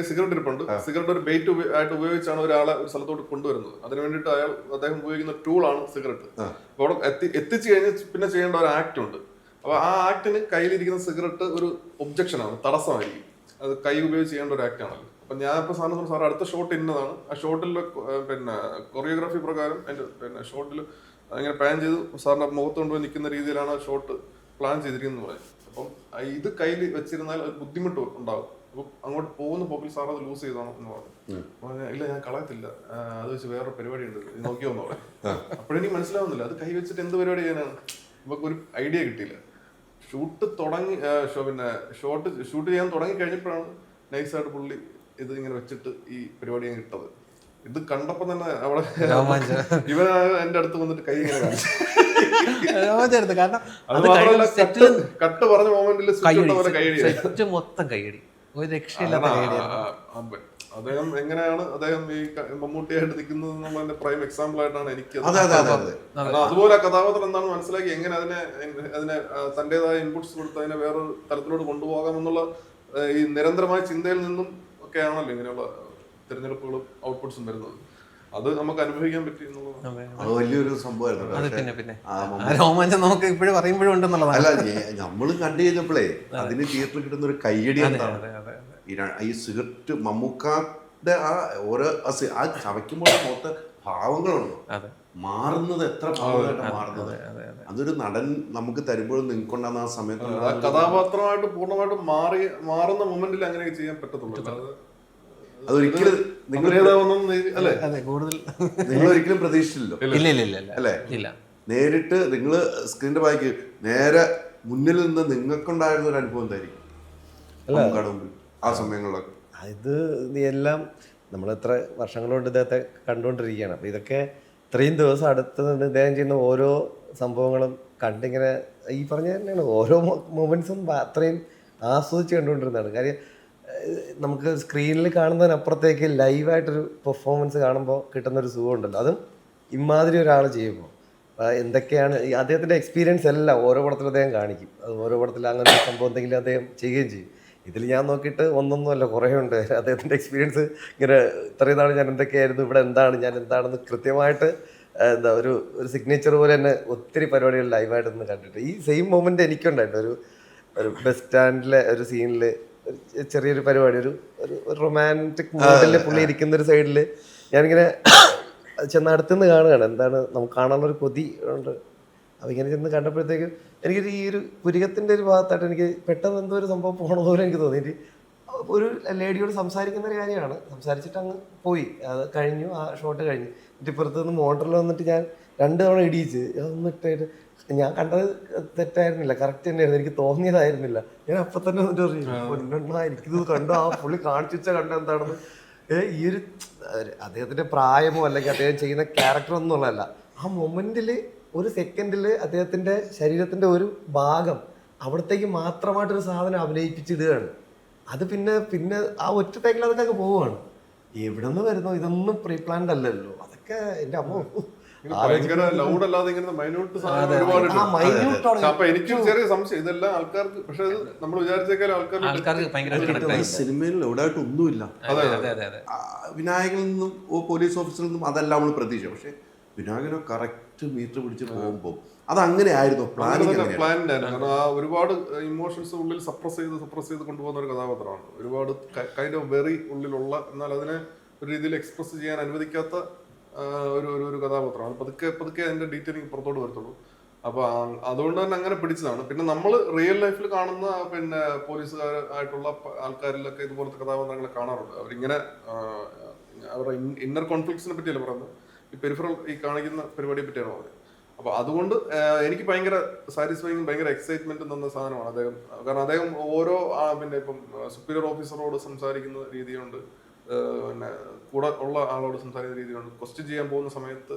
സിഗരറ്റ് ഇരിപ്പുണ്ട്. സിഗരറ്റ് ഒരു ബെയ്റ്റ് ആയിട്ട് ഉപയോഗിച്ചാണ് ഒരാളെ ഒരു സ്ഥലത്തോട്ട് കൊണ്ടുവരുന്നത്. അതിന് വേണ്ടിയിട്ട് അദ്ദേഹം ഉപയോഗിക്കുന്ന ടൂളാണ് സിഗരറ്റ്. അപ്പോൾ അവിടെ എത്തിച്ചു കഴിഞ്ഞ് പിന്നെ ചെയ്യേണ്ട ഒരു ആക്ട് ഉണ്ട്. അപ്പൊ ആ ആക്ടിന് കയ്യിലിരിക്കുന്ന സിഗരറ്റ് ഒരു ഒബ്ജക്ഷനാണ്, തടസ്സമായിരിക്കും. അത് കൈ ഉപയോഗിച്ച് ചെയ്യേണ്ട ഒരു ആക്ട് ആണല്ലോ. അപ്പൊ ഞാൻ ഇപ്പൊ സാർ അടുത്ത ഷോട്ട് ഇന്നതാണ്. ആ ഷോട്ടിലെ പിന്നെ കൊറിയോഗ്രാഫി പ്രകാരം പിന്നെ ഷോട്ടിൽ അങ്ങനെ പ്ലാൻ ചെയ്ത് സാറിന്റെ മുഖത്ത് കൊണ്ടുപോയി നിൽക്കുന്ന രീതിയിലാണ് ആ ഷോട്ട് പ്ലാൻ ചെയ്തിരിക്കുന്നത്. അപ്പം ഇത് കയ്യിൽ വെച്ചിരുന്നാൽ അത് ബുദ്ധിമുട്ട് ഉണ്ടാകും. അപ്പം അങ്ങോട്ട് പോകുന്ന പോക്കിൽ സാർ അത് ലൂസ് ചെയ്തോണം എന്ന് പറഞ്ഞു. അപ്പൊ ഇല്ല ഞാൻ കളയത്തില്ല, അത് വെച്ച് വേറെ പരിപാടി ഉണ്ട്, നോക്കിയോന്ന് പറഞ്ഞു. അപ്പോഴെനിക്ക് മനസ്സിലാവുന്നില്ല അത് കൈ വെച്ചിട്ട് എന്ത് പരിപാടി ചെയ്യാനാണ്, നമുക്കൊരു ഐഡിയ കിട്ടിയില്ല. ഷൂട്ട് തുടങ്ങി പിന്നെ ഷൂട്ട് ചെയ്യാൻ തുടങ്ങി കഴിഞ്ഞപ്പോഴാണ് നൈസായിട്ട് പുള്ളി ഇത് ഇങ്ങനെ വെച്ചിട്ട് ഈ പരിപാടി ഞാൻ ഇട്ടത്. ഇത് കണ്ടപ്പോ തന്നെ അവിടെ ഇവനാണ് എന്റെ അടുത്ത് വന്നിട്ട് കൈ ഇങ്ങനെ കാണിച്ചു. കട്ട് പറഞ്ഞ മൊമെന്റിൽ മൊത്തം കൈയടി, ഒരു രക്ഷയില്ലാത്ത കൈയടി. അദ്ദേഹം എങ്ങനെയാണ് അദ്ദേഹം ഈ മമ്മൂട്ടിയായിട്ട് നിൽക്കുന്നത് എന്നുള്ളതിന്റെ പ്രൈം എക്സാമ്പിൾ ആയിട്ടാണ് എനിക്ക്. അതുപോലെ കഥാപാത്രം എന്താണെന്ന് മനസ്സിലാക്കി എങ്ങനെ അതിനെ തന്റേതായ ഇൻപുട്സ് കൊടുത്ത് അതിനെ വേറൊരു തലത്തിലോട്ട് കൊണ്ടുപോകാം എന്നുള്ള ഈ നിരന്തരമായ ചിന്തയിൽ നിന്നും ഒക്കെ ആണല്ലോ ഇങ്ങനെയുള്ള തിരഞ്ഞെടുപ്പുകളും ഔട്ട്പുട്സും വരുന്നത്. അത് നമുക്ക് അനുഭവിക്കാൻ പറ്റി എന്നുള്ളത് വലിയൊരു സംഭവമായിരുന്നു. പിന്നെ രോമാഞ്ചം നമുക്ക് ഇപ്പോഴും പറയുമ്പോഴും ഉണ്ടെന്നുള്ളതാണ്. അല്ല, നമ്മള് കണ്ടു കഴിഞ്ഞപ്പോഴേ അതിന് തിയേറ്ററിൽ കിട്ടുന്ന ഒരു കയ്യടി എന്താണ് ഈ സിഗരറ്റ് മമ്മൂക്കാന്റെ ആ ഓരോ ആ ചവയ്ക്കുമ്പോൾ മൊത്തം ഭാവങ്ങളുണ്ടോ മാറുന്നത്, എത്ര ഭാവമായിട്ട് മാറുന്നത്. അതൊരു നടൻ നമുക്ക് തരുമ്പോഴും നിങ്ങൾക്കുണ്ടാകുന്ന ആ സമയത്ത് കഥാപാത്രമായിട്ട് പൂർണ്ണമായിട്ടും മാറുന്ന മൊമെന്റിൽ അങ്ങനെ ചെയ്യാൻ പറ്റത്തുള്ളൂ. അതൊരിക്കലും നിങ്ങൾ ഒരിക്കലും പ്രതീക്ഷിച്ചില്ലല്ലോ അല്ലേ? നേരിട്ട് നിങ്ങൾ സ്ക്രീനിന്റെ ബാക്കി നേരെ മുന്നിൽ നിന്ന് നിങ്ങൾക്കുണ്ടായിരുന്ന ഒരു അനുഭവം എന്തായിരിക്കും ആ സമയങ്ങളിലൊക്കെ? ഇത് എല്ലാം നമ്മൾ എത്ര വർഷങ്ങളുകൊണ്ട് ഇദ്ദേഹത്തെ കണ്ടുകൊണ്ടിരിക്കുകയാണ്. അപ്പം ഇതൊക്കെ ഇത്രയും ദിവസം അടുത്ത് നിന്ന് ഇദ്ദേഹം ചെയ്യുന്ന ഓരോ സംഭവങ്ങളും കണ്ടിങ്ങനെ ഈ പറഞ്ഞ തന്നെയാണ് ഓരോ മൊമെന്റ്സും അത്രയും ആസ്വദിച്ച് കണ്ടുകൊണ്ടിരുന്നതാണ്. കാര്യം നമുക്ക് സ്ക്രീനിൽ കാണുന്നതിനപ്പുറത്തേക്ക് ലൈവായിട്ടൊരു പെർഫോമൻസ് കാണുമ്പോൾ കിട്ടുന്നൊരു സുഖമുണ്ടല്ലോ, അതും ഇമാതിരി ഒരാൾ ചെയ്യുമ്പോൾ. എന്തൊക്കെയാണ് അദ്ദേഹത്തിൻ്റെ എക്സ്പീരിയൻസ് എല്ലാം ഓരോ പടത്തിലും അദ്ദേഹം കാണിക്കും. അത് ഓരോ പടത്തിൽ അങ്ങനെ ഒരു സംഭവം എന്തെങ്കിലും അദ്ദേഹം ചെയ്യുകയും ചെയ്യും. ഇതിൽ ഞാൻ നോക്കിയിട്ട് ഒന്നൊന്നുമല്ല, കുറേ ഉണ്ട് അദ്ദേഹത്തിൻ്റെ എക്സ്പീരിയൻസ്. ഇങ്ങനെ ഇത്രയും നാൾ ഞാൻ എന്തൊക്കെയായിരുന്നു, ഇവിടെ എന്താണ്, ഞാൻ എന്താണെന്ന് കൃത്യമായിട്ട് എന്താ ഒരു സിഗ്നേച്ചർ പോലെ തന്നെ ഒത്തിരി പരിപാടികൾ ലൈവായിട്ട് നിന്ന് കണ്ടിട്ട്. ഈ സെയിം മൊമെൻ്റ് എനിക്കുണ്ടായിട്ട് ഒരു ബസ് സ്റ്റാൻഡിലെ ഒരു സീനിൽ ചെറിയൊരു പരിപാടി, ഒരു റൊമാൻറ്റിക് മൂഡിൽ പുള്ളി ഇരിക്കുന്ന ഒരു സൈഡിൽ ഞാനിങ്ങനെ ചെന്ന് അടുത്തുനിന്ന് കാണുകയാണ്. എന്താണ് നമുക്ക് കാണാനുള്ളൊരു കൊതി ഉണ്ട്. അപ്പോൾ ഇങ്ങനെ ചെന്ന് കണ്ടപ്പോഴത്തേക്കും എനിക്ക് ഈ ഒരു പുരികത്തിൻ്റെ ഒരു ഭാഗത്തായിട്ട് എനിക്ക് പെട്ടെന്ന് എന്തോ ഒരു സംഭവം പോകണതുപോലെ എനിക്ക് തോന്നിയിട്ട് ഒരു ലേഡിയോട് സംസാരിക്കുന്ന ഒരു കാര്യമാണ്. സംസാരിച്ചിട്ട് അങ്ങ് പോയി, അത് കഴിഞ്ഞു, ആ ഷോട്ട് കഴിഞ്ഞു. എന്നിട്ട് ഇപ്പുറത്ത് നിന്ന് മോണിറ്ററിൽ വന്നിട്ട് ഞാൻ 2 തവണ ഇടിയിച്ച് ഒന്നിട്ടായിട്ട് ഞാൻ കണ്ടത് തെറ്റായിരുന്നില്ല, കറക്റ്റ് തന്നെയായിരുന്നു, എനിക്ക് തോന്നിയതായിരുന്നില്ല. ഞാൻ അപ്പം തന്നെ വന്നിട്ട് പറഞ്ഞു എനിക്കിത് കണ്ടു, ആ പുള്ളി കാണിച്ചു വെച്ചാൽ കണ്ട എന്താണെന്ന്. ഈ ഒരു അദ്ദേഹത്തിൻ്റെ പ്രായമോ അല്ലെങ്കിൽ അദ്ദേഹം ചെയ്യുന്ന ക്യാരക്ടറൊന്നും ഉള്ളതല്ല, ആ മൊമെൻറ്റിൽ ഒരു സെക്കൻഡിൽ അദ്ദേഹത്തിൻ്റെ ശരീരത്തിൻ്റെ ഒരു ഭാഗം അവിടത്തേക്ക് മാത്രമായിട്ടൊരു സാധനം അഭിനയിപ്പിച്ചിടുകയാണ്. അത് പിന്നെ ആ ഒറ്റ ടൈമിൽ അതൊക്കെ പോവുകയാണ്. എവിടെ നിന്ന് വരുന്നു, ഇതൊന്നും പ്രീ പ്ലാൻഡ് അല്ലല്ലോ. അതൊക്കെ എൻ്റെ അമ്മ ഭയങ്കര ലൗഡ് അല്ലാതെ ഇങ്ങനെ മൈന്യൂട്ട് അപ്പൊ എനിക്ക് ചെറിയ സംശയം ഇതെല്ലാം ആൾക്കാർക്ക്, പക്ഷെ നമ്മൾ വിചാരിച്ചേക്കാളും ആൾക്കാർക്ക് സിനിമയിൽ ലൗഡായിട്ട് ഒന്നുമില്ല. വിനായകനിൽ നിന്നും പോലീസ് ഓഫീസറിൽ നിന്നും അതെല്ലാം നമ്മൾ പ്രതീക്ഷ. പക്ഷെ വിനായകനോ കറക്റ്റ് മീറ്റർ പിടിച്ച് പോകുമ്പോൾ അതങ്ങനെ ആയിരുന്നു, പ്ലാനിങ് ആയിരുന്നു. ആ ഒരുപാട് ഇമോഷൻസ് ഉള്ളിൽ സപ്രസ് ചെയ്ത് കൊണ്ടുപോകുന്ന ഒരു കഥാപാത്രമാണ്. ഒരുപാട് കൈൻഡ് ഓഫ് വെറി ഉള്ളിലുള്ള, എന്നാൽ അതിനെ ഒരു രീതിയിൽ എക്സ്പ്രസ് ചെയ്യാൻ അനുവദിക്കാത്ത ഒരു കഥാപാത്രമാണ്. പതുക്കെ അതിന്റെ ഡീറ്റെയിലിംഗ് പുറത്തോട്ട് വരത്തുള്ളൂ. അപ്പൊ അതുകൊണ്ട് തന്നെ അങ്ങനെ പിടിച്ചതാണ്. പിന്നെ നമ്മൾ റിയൽ ലൈഫിൽ കാണുന്ന പോലീസുകാരായിട്ടുള്ള ആൾക്കാരിലൊക്കെ ഇതുപോലത്തെ കഥാപാത്രങ്ങളെ കാണാറുണ്ട്. അവരിങ്ങനെ അവരുടെ ഇന്നർ കോൺഫ്ലിക്ട്സിനെ പറ്റിയല്ല പറയുന്നത്, ഈ പെരിഫറൽ ഈ കാണിക്കുന്ന പരിപാടിയെ പറ്റിയാണ് പറയുന്നത്. അപ്പൊ അതുകൊണ്ട് എനിക്ക് ഭയങ്കര സാറ്റിസ്ഫൈങ്, ഭയങ്കര എക്സൈറ്റ്മെന്റ് തന്ന സാധനമാണ് അദ്ദേഹം. കാരണം അദ്ദേഹം ഓരോ പിന്നെ ഇപ്പം സുപ്പീരിയർ ഓഫീസറോട് സംസാരിക്കുന്ന രീതിയുണ്ട്, പിന്നെ കൂടെ ഉള്ള ആളോട് സംസാരിക്കുന്ന രീതിയുണ്ട്, ക്വസ്റ്റ്യൻ ചെയ്യാൻ പോകുന്ന സമയത്ത്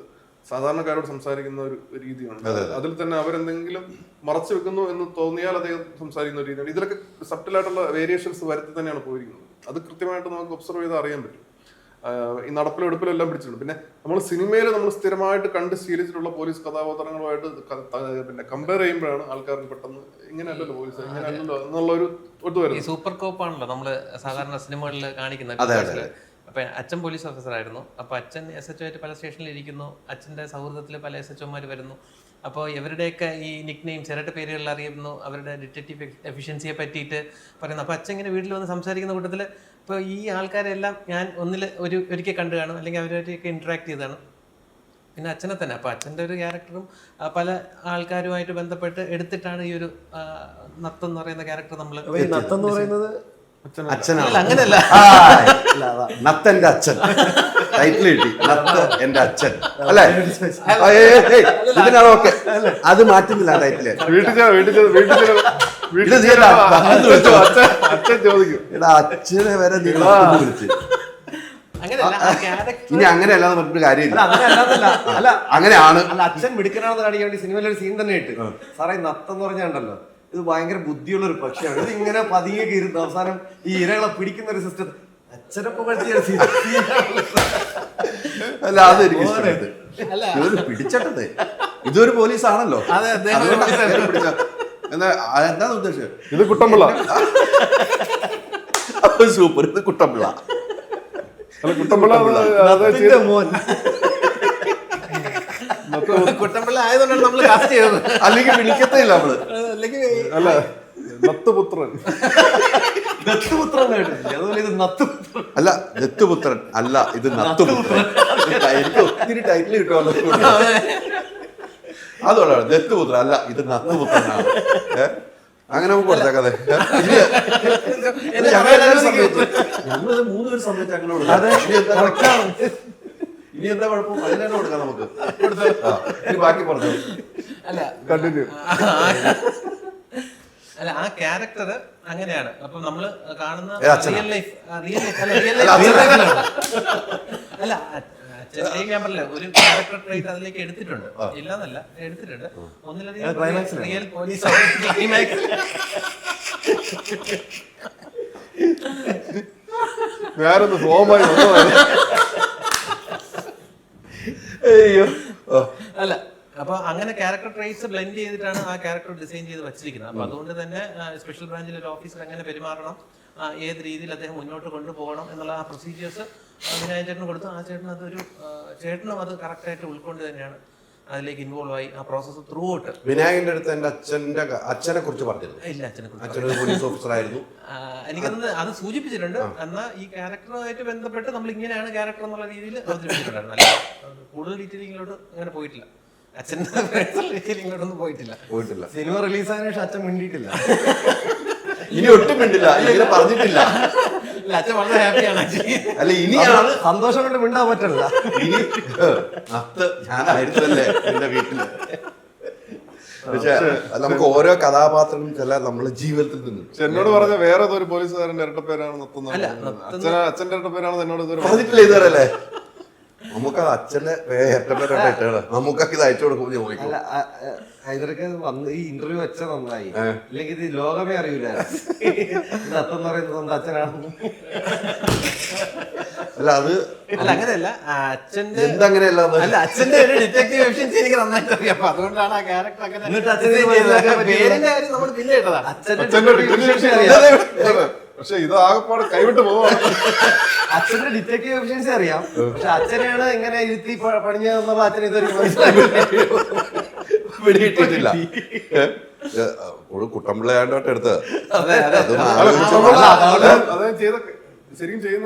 സാധാരണക്കാരോട് സംസാരിക്കുന്ന ഒരു രീതിയുണ്ട്. അതിൽ തന്നെ അവരെന്തെങ്കിലും മറച്ചു വെക്കുന്നു എന്ന് തോന്നിയാൽ അദ്ദേഹം സംസാരിക്കുന്ന ഒരു രീതിയാണ്. ഇതിലൊക്കെ സബ്റ്റിലായിട്ടുള്ള വേരിയേഷൻസ് വരുത്തി തന്നെയാണ് പോയിരിക്കുന്നത്. അത് കൃത്യമായിട്ട് നമുക്ക് ഒബ്സർവ് ചെയ്ത് അറിയാൻ പറ്റും. ഈ നടപ്പിലും എടുപ്പിലും എല്ലാം പിടിച്ചിട്ടുണ്ട്. പിന്നെ നമ്മൾ സിനിമയിൽ നമ്മൾ സ്ഥിരമായിട്ട് കണ്ട് ശീലിച്ചിട്ടുള്ള പോലീസ് കഥാപാത്രങ്ങളുമായിട്ട് പിന്നെ കമ്പയർ ചെയ്യുമ്പോഴാണ് ആൾക്കാർക്ക് പെട്ടെന്ന് ഇങ്ങനെയല്ലല്ലോ പോലീസ്, ഇങ്ങനെയല്ലല്ലോ എന്നുള്ള ഒരു വരുന്നത്. സൂപ്പർ കോപ്പാണല്ലോ നമ്മള് സാധാരണ സിനിമകളിൽ കാണിക്കുന്നത്. അപ്പൊ അച്ഛൻ പോലീസ് ഓഫീസർ ആയിരുന്നു. അപ്പൊ അച്ഛൻ SHO ആയിട്ട് പല സ്റ്റേഷനിൽ ഇരിക്കുന്നു. അച്ഛന്റെ സൗഹൃദത്തിൽ പല SHOമാർ വരുന്നു. അപ്പോൾ ഇവരുടെയൊക്കെ ഈ നിക് നെയിം ചിരട്ട പേരുകളിൽ അറിയുന്നു, അവരുടെ ഡിറ്റക്റ്റീവ് എഫിഷ്യൻസിയെ പറ്റിയിട്ട് പറയുന്നു. അപ്പോൾ അച്ഛൻ ഇങ്ങനെ വീട്ടിൽ വന്ന് സംസാരിക്കുന്ന കൂട്ടത്തിൽ ഇപ്പോൾ ഈ ആൾക്കാരെല്ലാം ഞാൻ ഒരിക്കൽ കണ്ടു കാണും, അല്ലെങ്കിൽ അവരുമായിട്ടൊക്കെ ഇൻട്രാക്ട് ചെയ്താണ്. പിന്നെ അച്ഛനെ തന്നെ. അപ്പോൾ അച്ഛൻ്റെ ഒരു ക്യാരക്ടറും പല ആൾക്കാരുമായിട്ട് ബന്ധപ്പെട്ട് എടുത്തിട്ടാണ് ഈ ഒരു നത്തം എന്ന് പറയുന്ന ക്യാരക്ടർ നമ്മൾ. ഈ നത്തം എന്ന് പറയുന്നത് അച്ഛനാണ്. അങ്ങനെയല്ല, നത്തന്റെ അച്ഛൻ ടൈറ്റിൽ കിട്ടി, നത്ത് എന്റെ അച്ഛൻ അല്ലേ? ഇതിനാണ് ഓക്കെ, അത് മാറ്റുന്നില്ല ടൈറ്റില്. അച്ഛനെ വരെ നിങ്ങൾ വിളിച്ച് അങ്ങനെയല്ല ആ ക്യാരക്ടർ. ഇനി അങ്ങനെയല്ലാന്ന് പറഞ്ഞിട്ട് കാര്യമില്ല. അല്ല അങ്ങനെയാണ്. അല്ല, അച്ഛൻ മിടുക്കനാണെന്ന് കാണിക്കാൻ വേണ്ടി സിനിമയിൽ ഒരു സീൻ തന്നെ ഇട്ട്, സാറേ നത്തം എന്ന് പറഞ്ഞുണ്ടല്ലോ, ഇത് ഭയങ്കര ബുദ്ധിയുള്ള ഒരു പക്ഷിയാണ്, ഇത് ഇങ്ങനെ പതിയെ കീറുന്നു, അവസാനം ഈ ഇരകളെ പിടിക്കുന്ന ഒരു സിസ്റ്റം. അച്ഛനെ പുകഴ്ത്തിയ സീൻ അല്ല, അത് എനിക്ക് ഇഷ്ടപ്പെട്ടു. ഇതൊരു പിടിച്ചട്ടത്, ഇതൊരു പോലീസാണല്ലോ. എന്താ ഉദ്ദേശിച്ചത്? ഇത് കുട്ടമ്പിള്ള. സൂപ്പർ, ഇത് കുട്ടമ്പിള്ള. കുട്ടമ്പിള്ള മോൻ. കുട്ടമ്പിള്ള ആയതുകൊണ്ടാണ് നമ്മൾ കാസ്റ്റ് ചെയ്തത്. അല്ലെങ്കിൽ വിളിക്കത്തില്ല നമ്മള്. അല്ല, നത്തുപുത്രൻ. ദത്തുപുത്രൻ കേട്ടിട്ടില്ലേ? അതുപോലെ ഇത് നത്തുപുത്രൻ. അല്ല, ദത്തുപുത്രൻ അല്ല, ഇത് നത്തുപുത്രൻ. എനിക്ക് ഒത്തിരി ടൈറ്റിൽ കിട്ടുമല്ലോ. അതുകൊണ്ടാണ് ദത്തുപുത്രൻ അല്ല, ഇത് നത്തുപുത്രനാണ്. അങ്ങനെ നമുക്ക് കൊടുത്തേക്കാതെ. ഞങ്ങളത് 3 പേര് സമയത്ത് അങ്ങനെ കൊടുക്കാം. ഇനി എന്താ കുഴപ്പം? അതിന് തന്നെ കൊടുക്കാം നമുക്ക്. ഇനി ബാക്കി പറഞ്ഞു. അല്ല, കണ്ടിന്യൂ. അല്ല, ആ ക്യാരക്ടർ അങ്ങനെയാണ്. അപ്പൊ നമ്മള് കാണുന്ന അച്ഛനാ? റിയൽ ലൈഫ് അല്ല, അച്ഛൻ്റെയും ഞാൻ പറഞ്ഞില്ല, ഒരു ക്യാരക്ടർ ട്രേറ്റ് അതിലേക്ക് എടുത്തിട്ടുണ്ട്. ഇല്ലെന്നല്ല, എടുത്തിട്ടുണ്ട്. ഒന്നിലധികം റിയൽ പോലീസ് ഞാനൊന്ന് സോമായി അയ്യോ. അല്ല, അപ്പൊ അങ്ങനെ ക്യാരക്ടർ ട്രേറ്റ്സ് ബ്ലെൻഡ് ചെയ്തിട്ടാണ് ആ ക്യാരക്ടർ ഡിസൈൻ ചെയ്ത് വെച്ചിരിക്കുന്നത്. അപ്പൊ അതുകൊണ്ട് തന്നെ സ്പെഷ്യൽ ബ്രാഞ്ചിലെ ഒരു ഓഫീസർ എങ്ങനെ പെരുമാറണം, ഏത് രീതിയിൽ അദ്ദേഹം മുന്നോട്ട് കൊണ്ടുപോകണം എന്നുള്ള ആ പ്രൊസീജിയേഴ്സ് വിനായകൻ ചേട്ടന് കൊടുത്തു. ആ ചേട്ടൻ അതൊരു ചേട്ടനും അത് കറക്റ്റായിട്ട് ഉൾക്കൊണ്ട് തന്നെയാണ് അതിലേക്ക് ഇൻവോൾവ് ആയി ആ പ്രോസസ്സ് ത്രൂ ഔട്ട്. വിനായകന്റെ അടുത്ത് എന്റെ അച്ഛനെ കുറിച്ച് പറഞ്ഞിരുന്നു. ഇല്ല, അച്ഛനെ കുറിച്ച് അച്ഛനൊരു പോലീസ് ഓഫീസർ ആയിരുന്നു. എനിക്കത് അത് സൂചിപ്പിച്ചിട്ടുണ്ട്. എന്നാൽ ഈ ക്യാരക്ടറുമായിട്ട് ബന്ധപ്പെട്ട് നമ്മൾ ഇങ്ങനെയാണ് ക്യാരക്ടർ എന്നുള്ള രീതിയിൽ അവതരിപ്പിച്ചിട്ടുണ്ടായിരുന്നു. അല്ല, കൂടുതൽ ഡീറ്റെയിലിങ്ങിലോട്ട് അങ്ങനെ പോയിട്ടില്ല. അച്ഛൻ്റെ ഡീറ്റെയിലിങ്ങിലോട്ടൊന്നും പോയിട്ടില്ല. സിനിമ റിലീസായതിനു ശേഷം അച്ഛൻ മിണ്ടിയിട്ടില്ല. ഇനി ഒട്ടും മിണ്ടില്ല, ഇങ്ങനെ പറഞ്ഞിട്ടില്ല. അച്ഛൻ വളരെ ഹാപ്പിയാണ്. അല്ല, ഇനിയാണ് സന്തോഷം കൊണ്ട് മിണ്ടാൻ പറ്റില്ല. ഇനി നത്ത് ഞാനായിരുന്നല്ലേ എന്റെ വീട്ടില്. പക്ഷെ നമുക്ക് ഓരോ കഥാപാത്രങ്ങളും ചില നമ്മളെ ജീവിതത്തിൽ നിന്ന്. എന്നോട് പറഞ്ഞ വേറെ ഒരു പോലീസുകാരന്റെ ഇരട്ടപ്പേരാണ് നത്തുന്നത്. അച്ഛന്റെ ഇരട്ടപ്പേരാണെന്ന് എന്നോട് പറഞ്ഞിട്ടില്ല ഇതുവരെ അല്ലേ? നമുക്ക് അച്ഛന്റെ ഇരട്ടപ്പേരായിട്ട് നമുക്ക് ഇത് അയച്ചു കൊടുക്കുമ്പോൾ ചോദിക്കും. ഹൈദരൊക്കെ വന്ന് ഈ ഇന്റർവ്യൂ വെച്ച നന്നായി, ഇല്ലെങ്കിൽ ഇത് ലോകമേ അറിയൂല നത്തെന്ന് പറയുന്നത് അച്ഛനാണ്. അല്ല, അത് അല്ല, അങ്ങനെയല്ല. അച്ഛന്റെ എന്തങ്ങനെയല്ല, അല്ല, അച്ഛന്റെ ഒരു ഡിറ്റക്റ്റീവ് എഫിഷ്യൻസി എനിക്ക് നന്നായിട്ട് അറിയാം. അപ്പൊ അതുകൊണ്ടാണ് ആ ക്യാരക്ടർ അങ്ങനെ. എന്നിട്ട് അച്ഛനെ പേരിന്റെ കാര്യം നമ്മൾ പിന്നെ ഇട്ടതാണ്. പക്ഷെ ഇത് ആകെപ്പാട് കൈവിട്ട് പോവാണ്. അച്ഛന്റെ ഡിറ്റക്റ്റീവ് എഫിഷ്യൻസി അറിയാം, പക്ഷെ അച്ഛനെയാണ് ഇങ്ങനെ ഇരുത്തി പണിഞ്ഞതെന്നുള്ള അച്ഛൻ ഇതൊരു പിടികിട്ടിട്ടില്ല. കുട്ടമ്പിള്ളയാണ്ടോട്ട് എടുത്ത് ശരിക്കും ചെയ്ത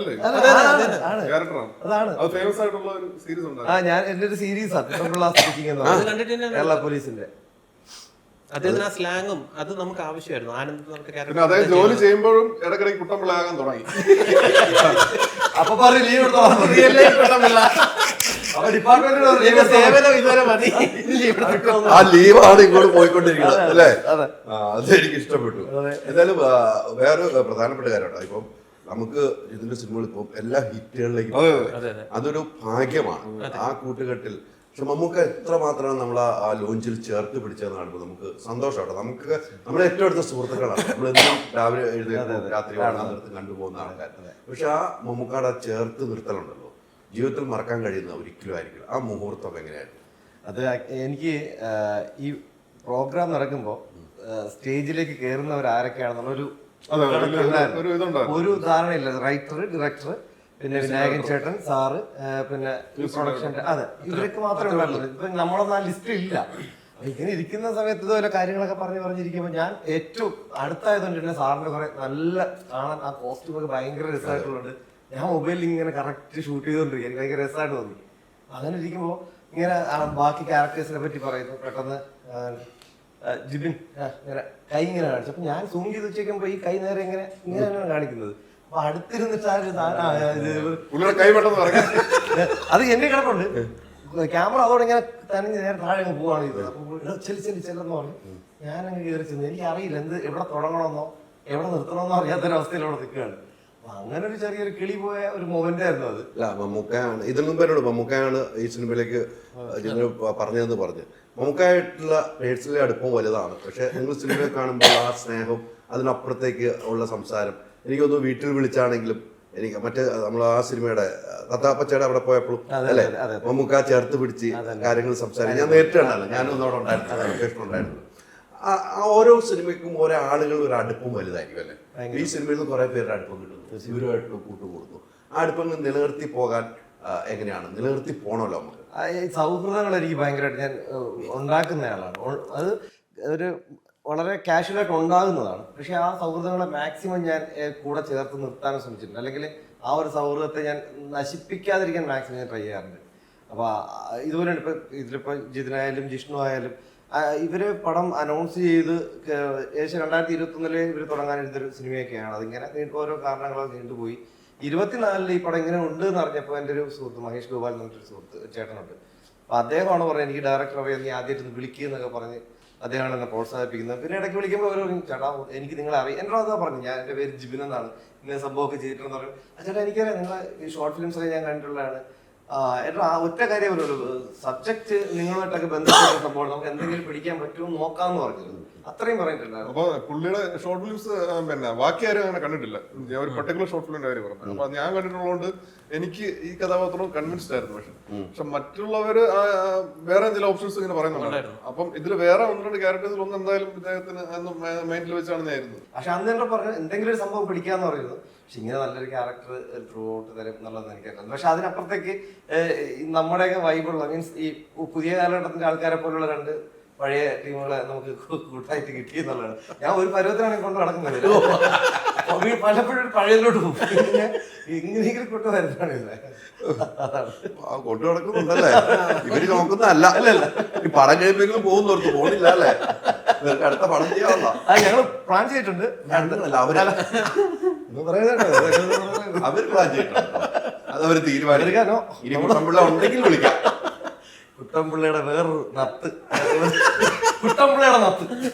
അല്ലേ ക്യാരക്ടറാണ്. അത് ഫേമസ് ആയിട്ടുള്ള ഒരു സീരീസ് ഉണ്ട്. ഞാൻ എന്റെ ഒരു സീരീസ് കേരള പോലീസിന്റെ അദ്ദേഹത്തിന് ആ സ്ലാങ്ങും അത് നമുക്ക് ആവശ്യമായിരുന്നു. ആനന്ദ് പിന്നെ അദ്ദേഹം ജോലി ചെയ്യുമ്പോഴും ഇടയ്ക്കിടയ്ക്ക് കുട്ടമ്പിള്ളയാകാൻ തുടങ്ങി. അപ്പൊ പറഞ്ഞു ലീവ് എടുത്തോളാം. ആ ലീവാണ് ഇങ്ങോട്ട് പോയിക്കൊണ്ടിരിക്കുന്നത് അല്ലേ? അതെനിക്ക് ഇഷ്ടപ്പെട്ടു. എന്തായാലും വേറെ പ്രധാനപ്പെട്ട കാര്യമാണ്, ഇപ്പം നമുക്ക് ഇതിന്റെ സിനിമകൾ ഇപ്പം എല്ലാ ഹിറ്റുകളിലേക്കും അതൊരു ഭാഗ്യമാണ് ആ കൂട്ടുകെട്ടിൽ. പക്ഷെ നമുക്ക് എത്രമാത്രമാണ് നമ്മൾ ആ ലോഞ്ചിൽ ചേർത്ത് പിടിച്ചതെന്ന് കാണുമ്പോൾ നമുക്ക് സന്തോഷമാണ്. നമുക്ക് നമ്മുടെ ഏറ്റവും അടുത്ത സുഹൃത്തുക്കളാണ്. നമ്മളെന്നും രാവിലെ എഴുന്നേറ്റ് രാത്രി നേരത്ത് കണ്ടുപോകുന്ന ആൾക്കാർ. പക്ഷെ ആ മമ്മൂക്കാട് ചേർത്ത് നിർത്തലുണ്ടല്ലോ, ജീവിതത്തിൽ മറക്കാൻ കഴിയുന്ന ഒരിക്കലും ആയിരിക്കില്ല. ആ മുഹൂർത്തം എങ്ങനെയായിരുന്നു? അത് എനിക്ക് ഈ പ്രോഗ്രാം നടക്കുമ്പോൾ സ്റ്റേജിലേക്ക് കയറുന്നവർ ആരൊക്കെയാണെന്നുള്ളൊരു ധാരണയില്ല. റൈറ്റർ, ഡയറക്ടർ, പിന്നെ വിനായകൻ ചേട്ടൻ, സാറ്, പിന്നെ പ്രൊഡക്ഷന്റെ ഇവരൊക്കെ മാത്രമേ ഉണ്ടായിരുന്നുള്ളൂ. ഇപ്പൊ നമ്മളൊന്നും ആ ലിസ്റ്റ് ഇല്ല. ഇങ്ങനെ ഇരിക്കുന്ന സമയത്ത് ഇതുപോലെ കാര്യങ്ങളൊക്കെ പറഞ്ഞിരിക്കുമ്പോൾ ഞാൻ ഏറ്റവും അടുത്തായതുകൊണ്ട് തന്നെ സാറിന്റെ കുറെ നല്ല കാണാൻ ആ കോസ്റ്റ്യൂമൊക്കെ ഭയങ്കര രസമായിട്ടുള്ളത്. ഞാൻ മൊബൈലിൽ ഇങ്ങനെ കറക്റ്റ് ഷൂട്ട് ചെയ്തുകൊണ്ടിരിക്കും. എനിക്ക് ഭയങ്കര രസമായിട്ട് തോന്നി. അങ്ങനെ ഇരിക്കുമ്പോൾ ഇങ്ങനെ ബാക്കി ക്യാരക്ടേഴ്സിനെ പറ്റി പറയുന്നു. പെട്ടെന്ന് ജിബിൻ ഇങ്ങനെ കൈ ഇങ്ങനെ കാണിച്ചു. അപ്പൊ ഞാൻ സൂം ചെയ്ത് വെച്ചേക്കുമ്പോ ഈ കൈ നേരെ ഇങ്ങനെയാണ് കാണിക്കുന്നത്. അപ്പൊ അടുത്തിരുന്നിട്ട് കൈ പെട്ടെന്ന് പറയാം. അത് എന്റെ കിടപ്പുണ്ട്. ക്യാമറ അതോടെ ഇങ്ങനെ തനിഞ്ഞ് നേരെ താഴെ പോവാണ് ചെയ്തത്. അപ്പൊ ചെല്ലെന്ന് പറഞ്ഞു. ഞാനങ്ങ് കയറി ചെന്ന് എനിക്ക് അറിയില്ല എവിടെ തുടങ്ങണമെന്നോ എവിടെ നിർത്തണമെന്നോ അറിയാത്തൊരവസ്ഥയിൽ അവിടെ നിൽക്കുകയാണ്. അപ്പൊ അങ്ങനെ ഒരു ചെറിയൊരു കിളി പോയ ഒരു മൊമെന്റ് ആയിരുന്നു അത്. അല്ല മമ്മൂക്കയാണ് ഇതിൽ മുമ്പ് എന്നോട് മമ്മൂക്കയാണ് ഈ സിനിമയിലേക്ക് പറഞ്ഞതെന്ന് പറഞ്ഞ് മമ്മൂക്കായിട്ടുള്ള പേഴ്സണലി അടുപ്പം വലുതാണ്. പക്ഷെ നിങ്ങൾ സിനിമയെ കാണുമ്പോൾ ആ സ്നേഹം അതിനപ്പുറത്തേക്ക് ഉള്ള സംസാരം എനിക്കൊന്ന് വീട്ടിൽ വിളിച്ചാണെങ്കിലും എനിക്ക് മറ്റേ നമ്മൾ ആ സിനിമയുടെ തത്താപ്പച്ചയുടെ അവിടെ പോയപ്പോഴും അല്ലെ മമ്മൂക്ക ചേർത്ത് പിടിച്ച് കാര്യങ്ങൾ സംസാരിക്കും. ഞാൻ നേരിട്ട് കണ്ടല്ലോ, ഞാനൊന്നും അവിടെ ഉണ്ടായിരുന്നു, ലൊക്കേഷൻ ഉണ്ടായിരുന്നു. ആ ഓരോ സിനിമയ്ക്കും ഓരോ ആളുകൾ ഒരു അടുപ്പം വലുതായിരിക്കും അല്ലെ. ഈ സിനിമയിൽ നിന്ന് കുറെ പേരുടെ അടുപ്പം കിട്ടുന്നു, ഇവരുമായിട്ട് കൂട്ടുകൂടുന്നു. ആ അടുപ്പങ്ങൾ നിലനിർത്തി പോകാൻ എങ്ങനെയാണ് നിലനിർത്തി പോണല്ലോ നമുക്ക്? സൗഹൃദങ്ങൾ എനിക്ക് ഭയങ്കരമായിട്ട് ഞാൻ ഉണ്ടാക്കുന്ന ആളാണ്. അത് ഒരു വളരെ കാഷ്വലായിട്ട് ഉണ്ടാകുന്നതാണ്. പക്ഷെ ആ സൗഹൃദങ്ങളെ മാക്സിമം ഞാൻ കൂടെ ചേർത്ത് നിർത്താനും ശ്രമിച്ചിട്ടുണ്ട്. അല്ലെങ്കിൽ ആ ഒരു സൗഹൃദത്തെ ഞാൻ നശിപ്പിക്കാതിരിക്കാൻ മാക്സിമം ഞാൻ ട്രൈ ചെയ്യാറുണ്ട്. അപ്പോൾ ഇതുപോലെ ഇതിലിപ്പോൾ ജിതിനായാലും ജിഷ്ണു ആയാലും ഇവര് പടം അനൗൺസ് ചെയ്ത് ഏകദേശം 2021 ഇവർ തുടങ്ങാനിരുന്നൊരു സിനിമയൊക്കെയാണ്. അതിങ്ങനെ ഓരോ കാരണങ്ങളൊക്കെ നീണ്ടുപോയി. 24 ഈ പടം ഇങ്ങനെ ഉണ്ട് എന്ന് അറിഞ്ഞപ്പോൾ എൻ്റെ ഒരു സുഹൃത്ത് മഹേഷ് ഗോപാൽ എന്ന് പറഞ്ഞൊരു സുഹൃത്ത് ചേട്ടനുണ്ട്. അപ്പോൾ അദ്ദേഹമാണ് പറഞ്ഞത് എനിക്ക് ഡയറക്ടർ അറിയാം, നീ ആദ്യമായിട്ട് വിളിക്കുക എന്നൊക്കെ പറഞ്ഞ് അദ്ദേഹമാണ് എന്നെ പ്രോത്സാഹിപ്പിക്കുന്നത്. പിന്നെ ഇടയ്ക്ക് വിളിക്കുമ്പോൾ അവർ ചേട്ടാ എനിക്ക് നിങ്ങളെ അറിയാം. എന്നോട് അതാ പറഞ്ഞു, ഞാൻ എൻ്റെ പേര് ജിബിൻ എന്നാണ്, ഇങ്ങനെ സംഭവമൊക്കെ ചെയ്തിട്ടുണ്ടെന്ന് പറയും. ചേട്ടാ എനിക്കറിയാം, നിങ്ങളെ ഈ ഷോർട്ട് ഫിലിംസൊക്കെ ഞാൻ കണ്ടിട്ടുള്ളതാണ്. എൻ്റെ ആ ഒറ്റ കാര്യം പറയുള്ളൂ, സബ്ജക്ട് നിങ്ങളുമായിട്ടൊക്കെ ബന്ധപ്പെട്ട സംഭവം നമുക്ക് എന്തെങ്കിലും പിടിക്കാൻ പറ്റുമോ നോക്കാമെന്ന് പറഞ്ഞിരുന്നു. അത്രയും പറഞ്ഞിട്ടുണ്ടായിരുന്നു. അപ്പൊ പുള്ളിയുടെ ഷോർട്ട് ഫിലിംസ് പിന്നെ ബാക്കി ആരും അങ്ങനെ കണ്ടിട്ടില്ല. ഞാൻ ഒരു പർട്ടിക്കുലർ ഷോർട്ട് ഫിലിമിന്റെ കാര്യം പറഞ്ഞു. അപ്പൊ ഞാൻ കണ്ടിട്ടുള്ളതുകൊണ്ട് എനിക്ക് ഈ കഥാപാത്രം കൺവിൻസ്ഡ് ആയിരുന്നു. പക്ഷെ മറ്റുള്ളവര് വേറെ ചില ഓപ്ഷൻസ് ഇങ്ങനെ പറയുന്നുണ്ടായിരുന്നു. അപ്പം ഇതിൽ വേറെ 1-2 ക്യാരക്ടേഴ്സിൽ ഒന്നും എന്തായാലും ഇദ്ദേഹത്തിന് മൈൻഡിൽ വെച്ചാണ് ഞായിരുന്നു. പക്ഷെ അന്ന് എന്നോട് പറഞ്ഞു എന്തെങ്കിലും ഒരു സംഭവം പിടിക്കാന്ന് പറയുന്നത്. പക്ഷെ ഇങ്ങനെ നല്ലൊരു ക്യാരക്ടർ ത്രൂ ഔട്ട് തരും എന്നുള്ളത് എനിക്കറിയാം. പക്ഷെ അതിനപ്പുറത്തേക്ക് നമ്മുടെയൊക്കെ വൈബുള്ള മീൻസ് ഈ പുതിയ കാലഘട്ടത്തിന്റെ ആൾക്കാരെ പോലുള്ള 2 പഴയ ടീമുകളെ നമുക്ക് കൂട്ടായിട്ട് കിട്ടി എന്നുള്ളതാണ്. ഞാൻ ഒരു പരുവത്തിനാണ് കൊണ്ട് നടക്കുന്നത്. പലപ്പോഴും പഴയതിലോട്ട് പോകും. ഇങ്ങനെയെങ്കിലും കൊണ്ട് വരുന്നതാണ് ഇത്. കൊണ്ടു നടക്കുന്നുണ്ടല്ലേ ഇവര് നോക്കുന്നതല്ല. അല്ലല്ല ഈ പടം കഴിയുമ്പോഴെങ്കിലും പോകുന്നോർത്ത് പോണില്ല അല്ലേ? അടുത്ത പടം ചെയ്യാനുള്ള ഞങ്ങൾ പ്ലാൻ ചെയ്തിട്ടുണ്ട്. അവര് പ്ലാൻ ചെയ്തിട്ടുണ്ട്. അതവര് തീരുമാനിക്കാനോ ഇനി കുട്ടമ്പിള്ള ഉണ്ടെങ്കിൽ വിളിക്കാം. കുട്ടമ്പിള്ളയുടെ വേറൊരു നത്ത്, കുട്ടമ്പിള്ളയുടെ നത്ത്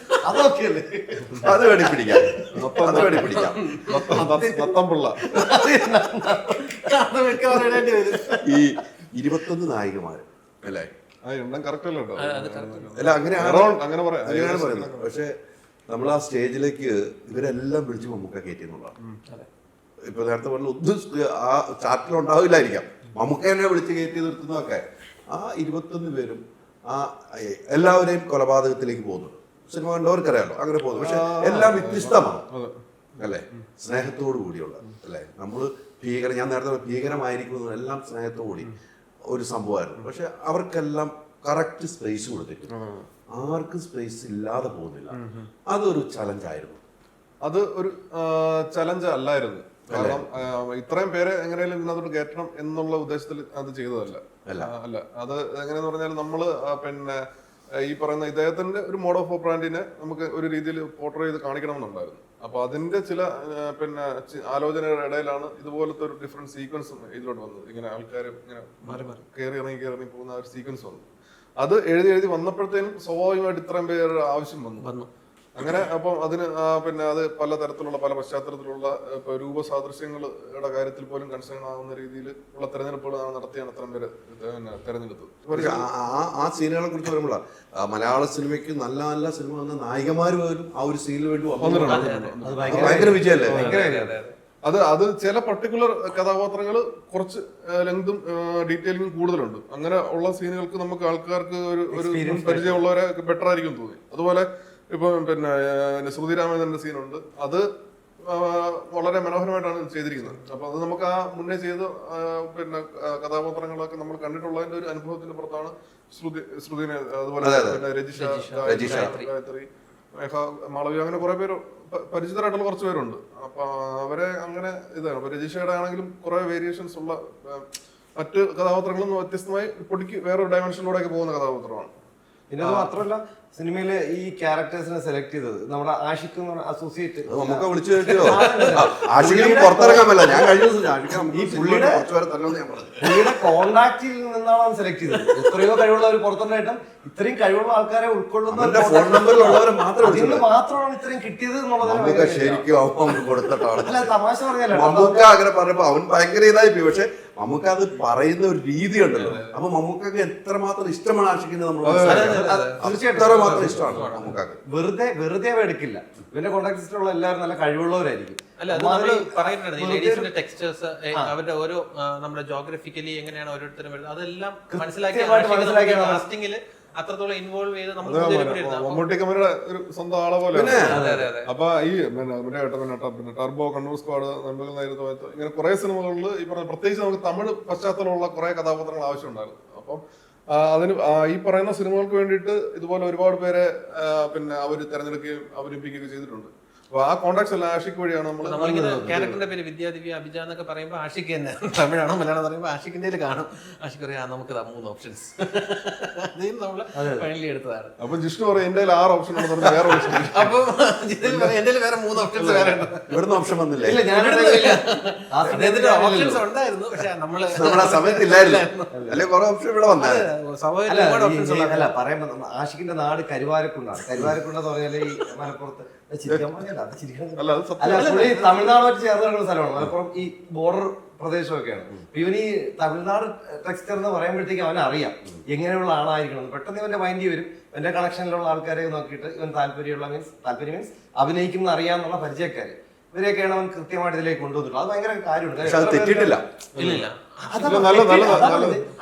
അതൊക്കെയല്ലേ, അത് വേണ്ടി പിടിക്കാം. ഈ 21 നായികമാര് അല്ലേ? അല്ല അങ്ങനെയാണ് പറയുന്നത്. പക്ഷെ നമ്മൾ ആ സ്റ്റേജിലേക്ക് ഇവരെല്ലാം വിളിച്ച് മമ്മൂക്ക കയറ്റി എന്നുള്ളതാണ്. ഇപ്പൊ നേരത്തെ പറഞ്ഞ ഒന്നും ആ ചാർട്ടിൽ ഉണ്ടാവില്ലായിരിക്കാം. മമ്മൂക്കനെ വിളിച്ച് കയറ്റി നിർത്തുന്നതൊക്കെ ആ 21 പേരും ആ എല്ലാവരെയും കൊലപാതകത്തിലേക്ക് പോകുന്നുണ്ട്. സിനിമ കണ്ടവർക്കറിയാലോ അങ്ങനെ പോകുന്നു. പക്ഷെ എല്ലാം വ്യത്യസ്തമാണ് അല്ലെ, സ്നേഹത്തോടു കൂടിയുള്ള അല്ലെ. നമ്മള് ഞാൻ നേരത്തെ ഭീകരമായിരിക്കുന്നത് എല്ലാം സ്നേഹത്തോടുകൂടി ഒരു സംഭവമായിരുന്നു. പക്ഷെ അവർക്കെല്ലാം കറക്റ്റ് സ്പേസ് കൊടുത്തിട്ട് ആർക്കും സ്പേസ് ഇല്ലാതെ പോകുന്നില്ല. അതൊരു ചലഞ്ചായിരുന്നു. അത് ഒരു ചലഞ്ച് അല്ലായിരുന്നു. കാരണം ഇത്രയും പേരെ എങ്ങനെയാലും ഇതിനകത്തോട്ട് കയറ്റണം എന്നുള്ള ഉദ്ദേശത്തിൽ അത് ചെയ്തതല്ല. അല്ല, അത് എങ്ങനെയാന്ന് പറഞ്ഞാൽ നമ്മള് പിന്നെ ഈ പറയുന്ന ഇദ്ദേഹത്തിന്റെ ഒരു മോഡ് ഓഫ് ഓപ്പറാൻഡിനെ നമുക്ക് ഒരു രീതിയിൽ പോർട്രേ ചെയ്ത് കാണിക്കണമെന്നുണ്ടായിരുന്നു. അപ്പൊ അതിന്റെ ചില പിന്നെ ആലോചനയുടെ ഇടയിലാണ് ഇതുപോലത്തെ ഒരു ഡിഫറെന്റ് സീക്വൻസ് ഇതിലോട്ട് വന്നത്. ഇങ്ങനെ ആൾക്കാർ ഇങ്ങനെ കയറി ഇറങ്ങി പോകുന്ന ഒരു സീക്വൻസ് വന്നു. അത് എഴുതി വന്നപ്പോഴത്തേനും സ്വാഭാവികമായിട്ട് ഇത്രയും പേരുടെ ആവശ്യം വന്നു. അങ്ങനെ അപ്പം അതിന് പിന്നെ അത് പലതരത്തിലുള്ള പല പശ്ചാത്തലത്തിലുള്ള രൂപസാദൃശ്യങ്ങളുടെ കാര്യത്തിൽ പോലും കൺസേൺ ആവുന്ന രീതിയിൽ ഉള്ള തെരഞ്ഞെടുപ്പുകൾ നടത്തിയാണ് അത്രയും പേര് തെരഞ്ഞെടുത്തത്. ആ സീനുകളെ കുറിച്ച് പറയുമ്പോഴാണ് മലയാള സിനിമയ്ക്ക് നല്ല നല്ല സിനിമ വന്ന നായികമാർ പോലും ആ ഒരു സീനിന് വേണ്ടി ഭയങ്കര വിജയല്ലേ. അത് ചില പർട്ടിക്കുലർ കഥാപാത്രങ്ങൾ കുറച്ച് ലെങ്തും ഡീറ്റെയിലിംഗും കൂടുതലുണ്ട്. അങ്ങനെ ഉള്ള സീനുകൾക്ക് നമുക്ക് ആൾക്കാർക്ക് ഒരു പരിചയമുള്ളവരെ ബെറ്റർ ആയിരിക്കും തോന്നി. അതുപോലെ ഇപ്പൊ പിന്നെ ശ്രുതി രാമചന്ദ്രന്റെ സീനുണ്ട്. അത് വളരെ മനോഹരമായിട്ടാണ് ചെയ്തിരിക്കുന്നത്. അപ്പൊ അത് നമുക്ക് ആ മുന്നേ ചെയ്ത പിന്നെ കഥാപാത്രങ്ങളൊക്കെ നമ്മൾ കണ്ടിട്ടുള്ളതിന്റെ ഒരു അനുഭവത്തിന്റെ പുറത്താണ് ശ്രുതിനെ, അതുപോലെ പിന്നെ രജിഷ, ഗായത്രി, മേഘ, മാളവി, അങ്ങനെ കുറെ പേര് പരിചിതരായിട്ടുള്ള കുറച്ച് പേരുണ്ട്. അപ്പൊ അവരെ അങ്ങനെ ഇതാണ്. അപ്പൊ രജിഷയുടെ ആണെങ്കിലും കുറെ വേരിയേഷൻസ് ഉള്ള മറ്റ് കഥാപാത്രങ്ങളിൽ നിന്ന് വ്യത്യസ്തമായി പൊടിക്ക് വേറൊരു ഡയമെൻഷനിലൂടെയൊക്കെ പോകുന്ന കഥാപാത്രമാണ്. പിന്നെ അത് മാത്രമല്ല സിനിമയിലെ ഈ ക്യാരക്ടേഴ്സിനെ സെലക്ട് ചെയ്തത് നമ്മുടെ ആഷിഖ് എന്ന് പറഞ്ഞ അസോസിയേറ്റ് നമുക്ക് വിളിച്ചു കേട്ടോ ആഷിഖിന് പുറത്തിറങ്ങാൻ പറ്റില്ല. ഞാൻ കഴിഞ്ഞ ദിവസം ഈ പുള്ളിയുടെ കോണ്ടാക്റ്റിൽ നിന്നാണ് അവൻ സെലക്ട് ചെയ്തത്. എത്രയോ കഴിവുള്ളവർ പുറത്തുണ്ടായിട്ടും ഇത്രയും കഴിവുള്ള ആൾക്കാരെ ഉൾക്കൊള്ളുന്ന ഫോൺ നമ്പറിലുള്ളവരെ മാത്രം അതിന് മാത്രമാണ് ഇത്രയും കിട്ടിയത് നമുക്ക് ശരിക്കും അവൻ കൊടുത്തിട്ടാണ്. അല്ല തമാശ പറഞ്ഞല്ലോ. മമ്മൂക്ക അങ്ങനെ പറഞ്ഞപ്പോ അവൻ ഭയങ്കര ഇതായി പോയി. പക്ഷെ നമുക്ക് അത് പറയുന്ന ഒരു രീതി ഉണ്ടല്ലോ. അപ്പൊ മമ്മൂക്കൊക്കെ എത്രമാത്രം ഇഷ്ടമാണ് ആഷിഖിനെ നമ്മൾ തീർച്ചയായിട്ടും മാത്രം ഇഷ്ടമാണ് മമ്മൂക്കൊക്കെ. വെറുതെ എടുക്കില്ല. ഇവന്റെ കോണ്ടാക്ട് ലിസ്റ്റിലുള്ള എല്ലാവരും നല്ല കഴിവുള്ളവരായിരിക്കും. അല്ല അത് നമ്മള് പറഞ്ഞിട്ടുണ്ട് ഈ ലേഡീസിന്റെ ടെക്സ്റ്റേഴ്സ് അവരുടെ ഓരോ നമ്മുടെ ജോഗ്രഫിക്കലി എങ്ങനെയാണ് ഓരോരുത്തരും വരുന്നത് അതെല്ലാം മനസ്സിലാക്കി കാസ്റ്റിംഗിൽ അത്രത്തോളം ഇൻവോൾവ് ചെയ്ത് നമുക്ക് മമ്മൂട്ടി കമ്പനിയുടെ ഒരു സ്വന്തം ആളെ പോലെ. അപ്പൊ ഈ പിന്നെ ടർബോ, കണ്ണൂർ സ്ക്വാഡ്, നന്മകൾ നേരിടുന്ന ഇങ്ങനെ കുറെ സിനിമകളിൽ ഈ പറഞ്ഞ പ്രത്യേകിച്ച് നമുക്ക് തമിഴ് പശ്ചാത്തലമുള്ള കുറെ കഥാപാത്രങ്ങൾ ആവശ്യമുണ്ടായിരുന്നു. അപ്പം അതിന് ഈ പറയുന്ന സിനിമകൾക്ക് വേണ്ടിയിട്ട് ഇതുപോലെ ഒരുപാട് പേരെ പിന്നെ അവര് തെരഞ്ഞെടുക്കുകയും അവതരിപ്പിക്കുകയും ചെയ്തിട്ടുണ്ട്. അപ്പൊ ആ കോണ്ടാക്ട്സ് എല്ലാം ആഷിഖ് വഴിയാണ് നമ്മളിങ്ങനെ ക്യാരക്ടറിന്റെ പേര് വിദ്യാദിവ്യ അഭിജ എന്നൊക്കെ പറയുമ്പോൾ ആഷിഖ് തന്നെ തമിഴാണോ മലയാളം പറയുമ്പോൾ ആഷിഖിന്റെ കാണും. ആഷിഖ് പറയാം നമുക്ക് 3 ഓപ്ഷൻസ് അതെയും നമ്മള് ഫൈനലി എടുത്തതാണ്. അപ്പൊ ജിഷ്ണു പറയും എന്റെ 6 ഓപ്ഷൻ വേറെ ഓപ്ഷൻ. അപ്പൊ എന്റെ വേറെ 3 ഓപ്ഷൻസ് വേറെ ഇവിടുന്ന് ഓപ്ഷൻ വന്നില്ലേ? അദ്ദേഹത്തിന്റെ ഓപ്ഷൻസ് ഉണ്ടായിരുന്നു പക്ഷെ നമ്മള് നമ്മുടെ സമയത്തില്ലായിരുന്നു. അല്ലെ കുറെ ഓപ്ഷൻ ഇവിടെ വന്നായിരുന്നു. അല്ല പറയുമ്പോ ആഷിഖിന്റെ നാട് കരുവാരക്കുണ്ടാണ്. കരുവാരക്കുണ്ടെന്ന് പറഞ്ഞാല് ഈ മലപ്പുറത്ത് തമിഴ്നാടുമായിട്ട് ചേർന്ന് കിടക്കുന്ന സ്ഥലമാണ് മലപ്പുറം. ഈ ബോർഡർ പ്രദേശമൊക്കെയാണ്. ഇവൻ ഈ തമിഴ്നാട് ടെക്സ്റ്റർ എന്ന് പറയുമ്പോഴത്തേക്ക് അവനെ അറിയാം എങ്ങനെയുള്ള ആളായിരിക്കണം. പെട്ടെന്ന് ഇവന്റെ മൈൻഡിൽ വരും. എന്റെ കണക്ഷനിലുള്ള ആൾക്കാരെ നോക്കിയിട്ട് ഇവൻ താല്പര്യം മീൻസ് അഭിനയിക്കുന്ന അറിയാന്നുള്ള പരിചയക്കാര് ഇവരെയൊക്കെയാണ് അവൻ കൃത്യമായിട്ട് ഇതിലേക്ക് കൊണ്ടുവന്നിട്ടുള്ളത്. അത് ഭയങ്കര കാര്യമുണ്ട്. തെറ്റിയിട്ടില്ല.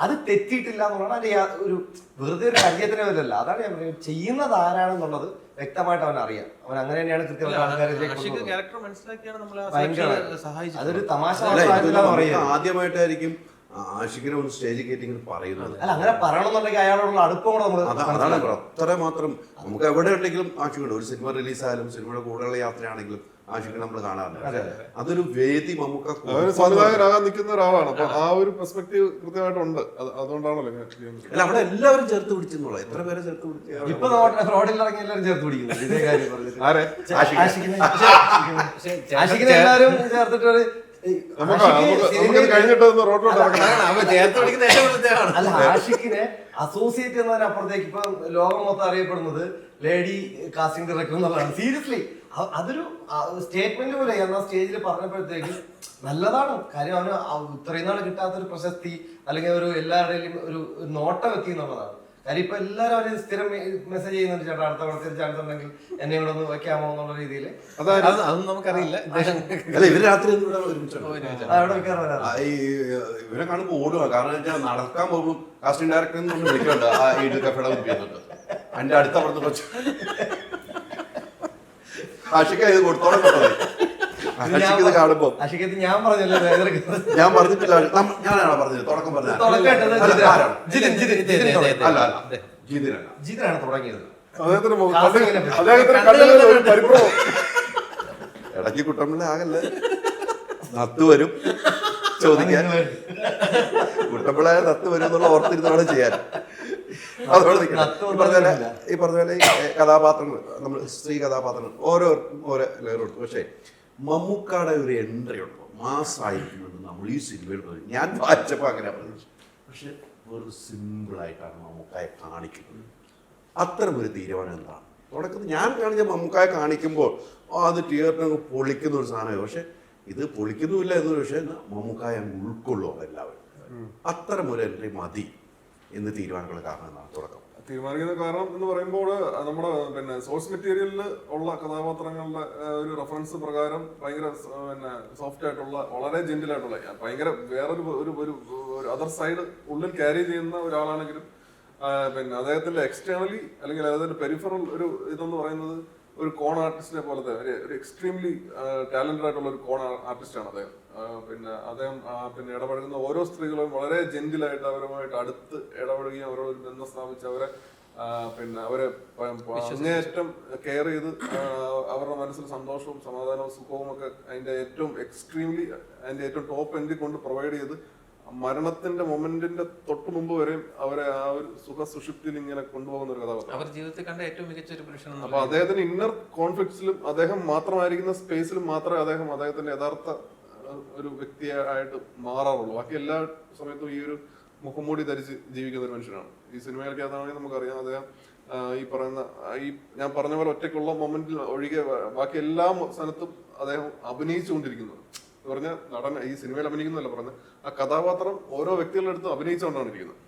അത് തെറ്റിയിട്ടില്ല എന്നുള്ളതാണ് അതിന്റെ ഒരു വെറുതെ ഒരു പരിചയത്തിന് വരല്ല. അതാണ് ഞാൻ പറയുന്നത്. ചെയ്യുന്നത് ആരാണെന്നുള്ളത് വ്യക്തമായിട്ട് അവൻ അറിയാം. അവൻ അങ്ങനെ തന്നെയാണ് കൃത്യമായിട്ട് അതൊരു തമാശ. ആദ്യമായിട്ടായിരിക്കും ആഷിഖിനെ ഒന്ന് സ്റ്റേജിൽ കയറ്റി ഇങ്ങനെ പറയുന്നത്. അല്ല അങ്ങനെ പറയണമെന്നുണ്ടെങ്കിൽ അയാളോടുള്ള അടുപ്പം കൂടെ നമ്മൾ അത്ര മാത്രം നമുക്ക് എവിടെ ഉണ്ടെങ്കിലും ആഷിഖുണ്ട്. ഒരു സിനിമ റിലീസായാലും സിനിമയുടെ കൂടെയുള്ള യാത്രയാണെങ്കിലും ആഷിഖിനെ നമ്മൾ കാണാറുണ്ട്. അതൊരു വേദി നമുക്ക് സംവിധായകനാകാൻ നിൽക്കുന്ന ഒരാളാണ്. അപ്പൊ ആ ഒരു പെർസ്പെക്ടീവ് കൃത്യമായിട്ടുണ്ട്. അതുകൊണ്ടാണല്ലോ അല്ല അവിടെ എല്ലാവരും ചേർത്ത് പിടിച്ചെന്നുള്ള എത്ര പേരെ ചേർത്ത് പിടിച്ചു. ഇപ്പൊ റോഡിൽ ഇറങ്ങി എല്ലാവരും ചേർത്ത് പിടിക്കുന്നു. ഇതേ കാര്യം ആഷിഖിനെ എല്ലാവരും ചേർത്തിട്ടൊരു അല്ല ആഷിഖിനെ അസോസിയേറ്റ് എന്നതിനപ്പുറത്തേക്ക് ഇപ്പൊ ലോകം മൊത്തം അറിയപ്പെടുന്നത് ലേഡി കാസ്റ്റിംഗ് ഡയറക്ടർ എന്നുള്ളതാണ്. സീരിയസ്ലി അതൊരു സ്റ്റേറ്റ്മെന്റ് പോലെ എന്നാൽ സ്റ്റേജിൽ പറഞ്ഞപ്പോഴത്തേക്ക് നല്ലതാണ്. കാര്യം അവന് ഇത്രയും നാൾ കിട്ടാത്തൊരു പ്രശസ്തി അല്ലെങ്കിൽ ഒരു എല്ലാവരുടെയും ഒരു നോട്ടം എത്തി എന്നുള്ളതാണ്. കാര്യം ഇപ്പൊ എല്ലാവരും അവര് സ്ഥിരം മെസ്സേജ് ചെയ്യുന്നുണ്ട്, ചേട്ടാ അടുത്ത പടത്തിൽ ചാൻസ് ഉണ്ടെങ്കിൽ എന്നെ ഇവിടെ ഒന്ന് വെക്കാമോ എന്നുള്ള രീതിയിൽ. അതൊന്നും നമുക്കറിയില്ല. അല്ല ഇവര് രാത്രി അവിടെ വെക്കാറ് ഇവരെ കാണുമ്പോൾ ഓടുക. കാരണം നടക്കാൻ പോകുമ്പോൾ കാസ്റ്റിംഗ് ഡയറക്ടർ വിളിക്കുന്നുണ്ട്. ആ ഈട് കഫേടെ വിളിക്കുന്നുണ്ട്. അതിന്റെ അടുത്ത പടത്ത് കുറച്ച് ആഷിക്ക ഇത് കൊടുത്തോളം കാണുമ്പോ ഞാൻ പറഞ്ഞല്ലോ ഞാൻ പറഞ്ഞിട്ടില്ല. ഞാനാണോ പറഞ്ഞത്? തുടക്കം പറഞ്ഞത് ജിതിനാണ് തുടങ്ങിയത്. ഇടയ്ക്ക് കുട്ടമ്പിള്ള ആകല്ലേ നത്ത് വരും ചോദിക്കാൻ. കുട്ടമ്പിള്ളായ നത്ത് വരും എന്നുള്ള ഓർത്തിരുന്നാണ് ചെയ്യാൻ. അതുകൊണ്ട് ഈ പറഞ്ഞ പോലെ കഥാപാത്രങ്ങൾ നമ്മൾ സ്ത്രീ കഥാപാത്രങ്ങൾ ഓരോ ലെയർ കൊടുത്തു. പക്ഷേ മമ്മൂക്കാടെ ഒരു എൻട്രി ഉണ്ടോ മാസ്സായിരിക്കുമെന്ന് നമ്മൾ ഈ സിനിമയിൽ പറഞ്ഞു. ഞാൻ വായിച്ചപ്പോൾ അങ്ങനെ പറഞ്ഞു. പക്ഷെ വെറുതെ സിമ്പിളായിട്ടാണ് മമ്മൂക്കായെ കാണിക്കുന്നത്. അത്തരം ഒരു തീരുമാനം എന്താണ്? തുടക്കത്തിൽ ഞാൻ കാണിച്ച മമ്മൂക്കായെ കാണിക്കുമ്പോൾ അത് തിയേറ്ററിന് പൊളിക്കുന്ന ഒരു സാധനമാണ്. പക്ഷെ ഇത് പൊളിക്കുന്നുമില്ല എന്നൊരു പക്ഷേ മമ്മൂക്കായ ഉൾക്കൊള്ളുമോ എല്ലാവരും. അത്തരം ഒരു എൻട്രി മതി എന്ന് തീരുമാനങ്ങളുടെ കാരണം എന്താണ്? തുടക്കം തീരുമാനിക്കുന്ന കാരണം എന്ന് പറയുമ്പോൾ നമ്മുടെ പിന്നെ സോഴ്സ് മെറ്റീരിയലിൽ ഉള്ള കഥാപാത്രങ്ങളുടെ ഒരു റെഫറൻസ് പ്രകാരം ഭയങ്കര പിന്നെ സോഫ്റ്റ് ആയിട്ടുള്ള വളരെ ജെന്റിൽ ആയിട്ടുള്ള ഭയങ്കര വേറൊരു ഒരു അതർ സൈഡ് ഉള്ളിൽ ക്യാരി ചെയ്യുന്ന ഒരാളാണെങ്കിലും പിന്നെ അദ്ദേഹത്തിന്റെ എക്സ്റ്റേണലി അല്ലെങ്കിൽ അദ്ദേഹത്തിന്റെ പെരിഫറൽ ഒരു ഇതെന്ന് പറയുന്നത് ഒരു കോൺ ആർട്ടിസ്റ്റിനെ പോലത്തെ ഒരു എക്സ്ട്രീംലി ടാലന്റഡ് ആയിട്ടുള്ള ഒരു കോൺ ആർട്ടിസ്റ്റാണ് അദ്ദേഹം. പിന്നെ അദ്ദേഹം പിന്നെ ഇടപഴകുന്ന ഓരോ സ്ത്രീകളും വളരെ ജെന്റിലായിട്ട് അവരുമായിട്ട് അടുത്ത് ഇടപെടുകയും അവരോട് ഒരു ബന്ധം സ്ഥാപിച്ച് അവരെ പിന്നെ അവരെ അങ്ങേയറ്റം കെയർ ചെയ്ത് അവരുടെ മനസ്സിൽ സന്തോഷവും സമാധാനവും സുഖവും ഒക്കെ അതിന്റെ ഏറ്റവും എക്സ്ട്രീംലി അതിന്റെ ഏറ്റവും ടോപ്പ് എൻഡിൽ കൊണ്ട് പ്രൊവൈഡ് ചെയ്ത് മരണത്തിന്റെ മൊമെന്റിന്റെ തൊട്ട് മുമ്പ് വരെയും അവരെ ആ ഒരു സുഷുപ്തിയിൽ ഇങ്ങനെ കൊണ്ടുപോകുന്ന ഒരു കഥാപാത്രം. അവർ ജീവിതത്തിൽ കണ്ട ഏറ്റവും മികച്ച ഒരു പുരുഷൻ. അപ്പൊ അദ്ദേഹത്തിന് ഇന്നർ കോൺഫ്ലിക്ട്സിലും അദ്ദേഹം മാത്രമായിരിക്കുന്ന സ്പേസിലും മാത്രമേ അദ്ദേഹത്തിന്റെ യഥാർത്ഥ ഒരു വ്യക്തിയായിട്ട് മാറാറുള്ളൂ. ബാക്കി എല്ലാ സമയത്തും ഈ ഒരു മുഖംമൂടി ധരിച്ച് ജീവിക്കുന്ന ഒരു മനുഷ്യനാണ്. ഈ സിനിമയിലൊക്കെ അതാണെങ്കിൽ നമുക്കറിയാം, അദ്ദേഹം ഈ പറയുന്ന ഈ ഞാൻ പറഞ്ഞ പോലെ ഒറ്റയ്ക്കുള്ള മൊമെന്റിൽ ഒഴികെ ബാക്കി എല്ലാ സ്ഥലത്തും അദ്ദേഹം അഭിനയിച്ചുകൊണ്ടിരിക്കുന്നത്. പറഞ്ഞ നടൻ ഈ സിനിമയിൽ അഭിനയിക്കുന്നതല്ല പറഞ്ഞ ആ കഥാപാത്രം ഓരോ വ്യക്തികളുടെ അടുത്ത് അഭിനയിച്ചുകൊണ്ടാണ് ഇരിക്കുന്നത്.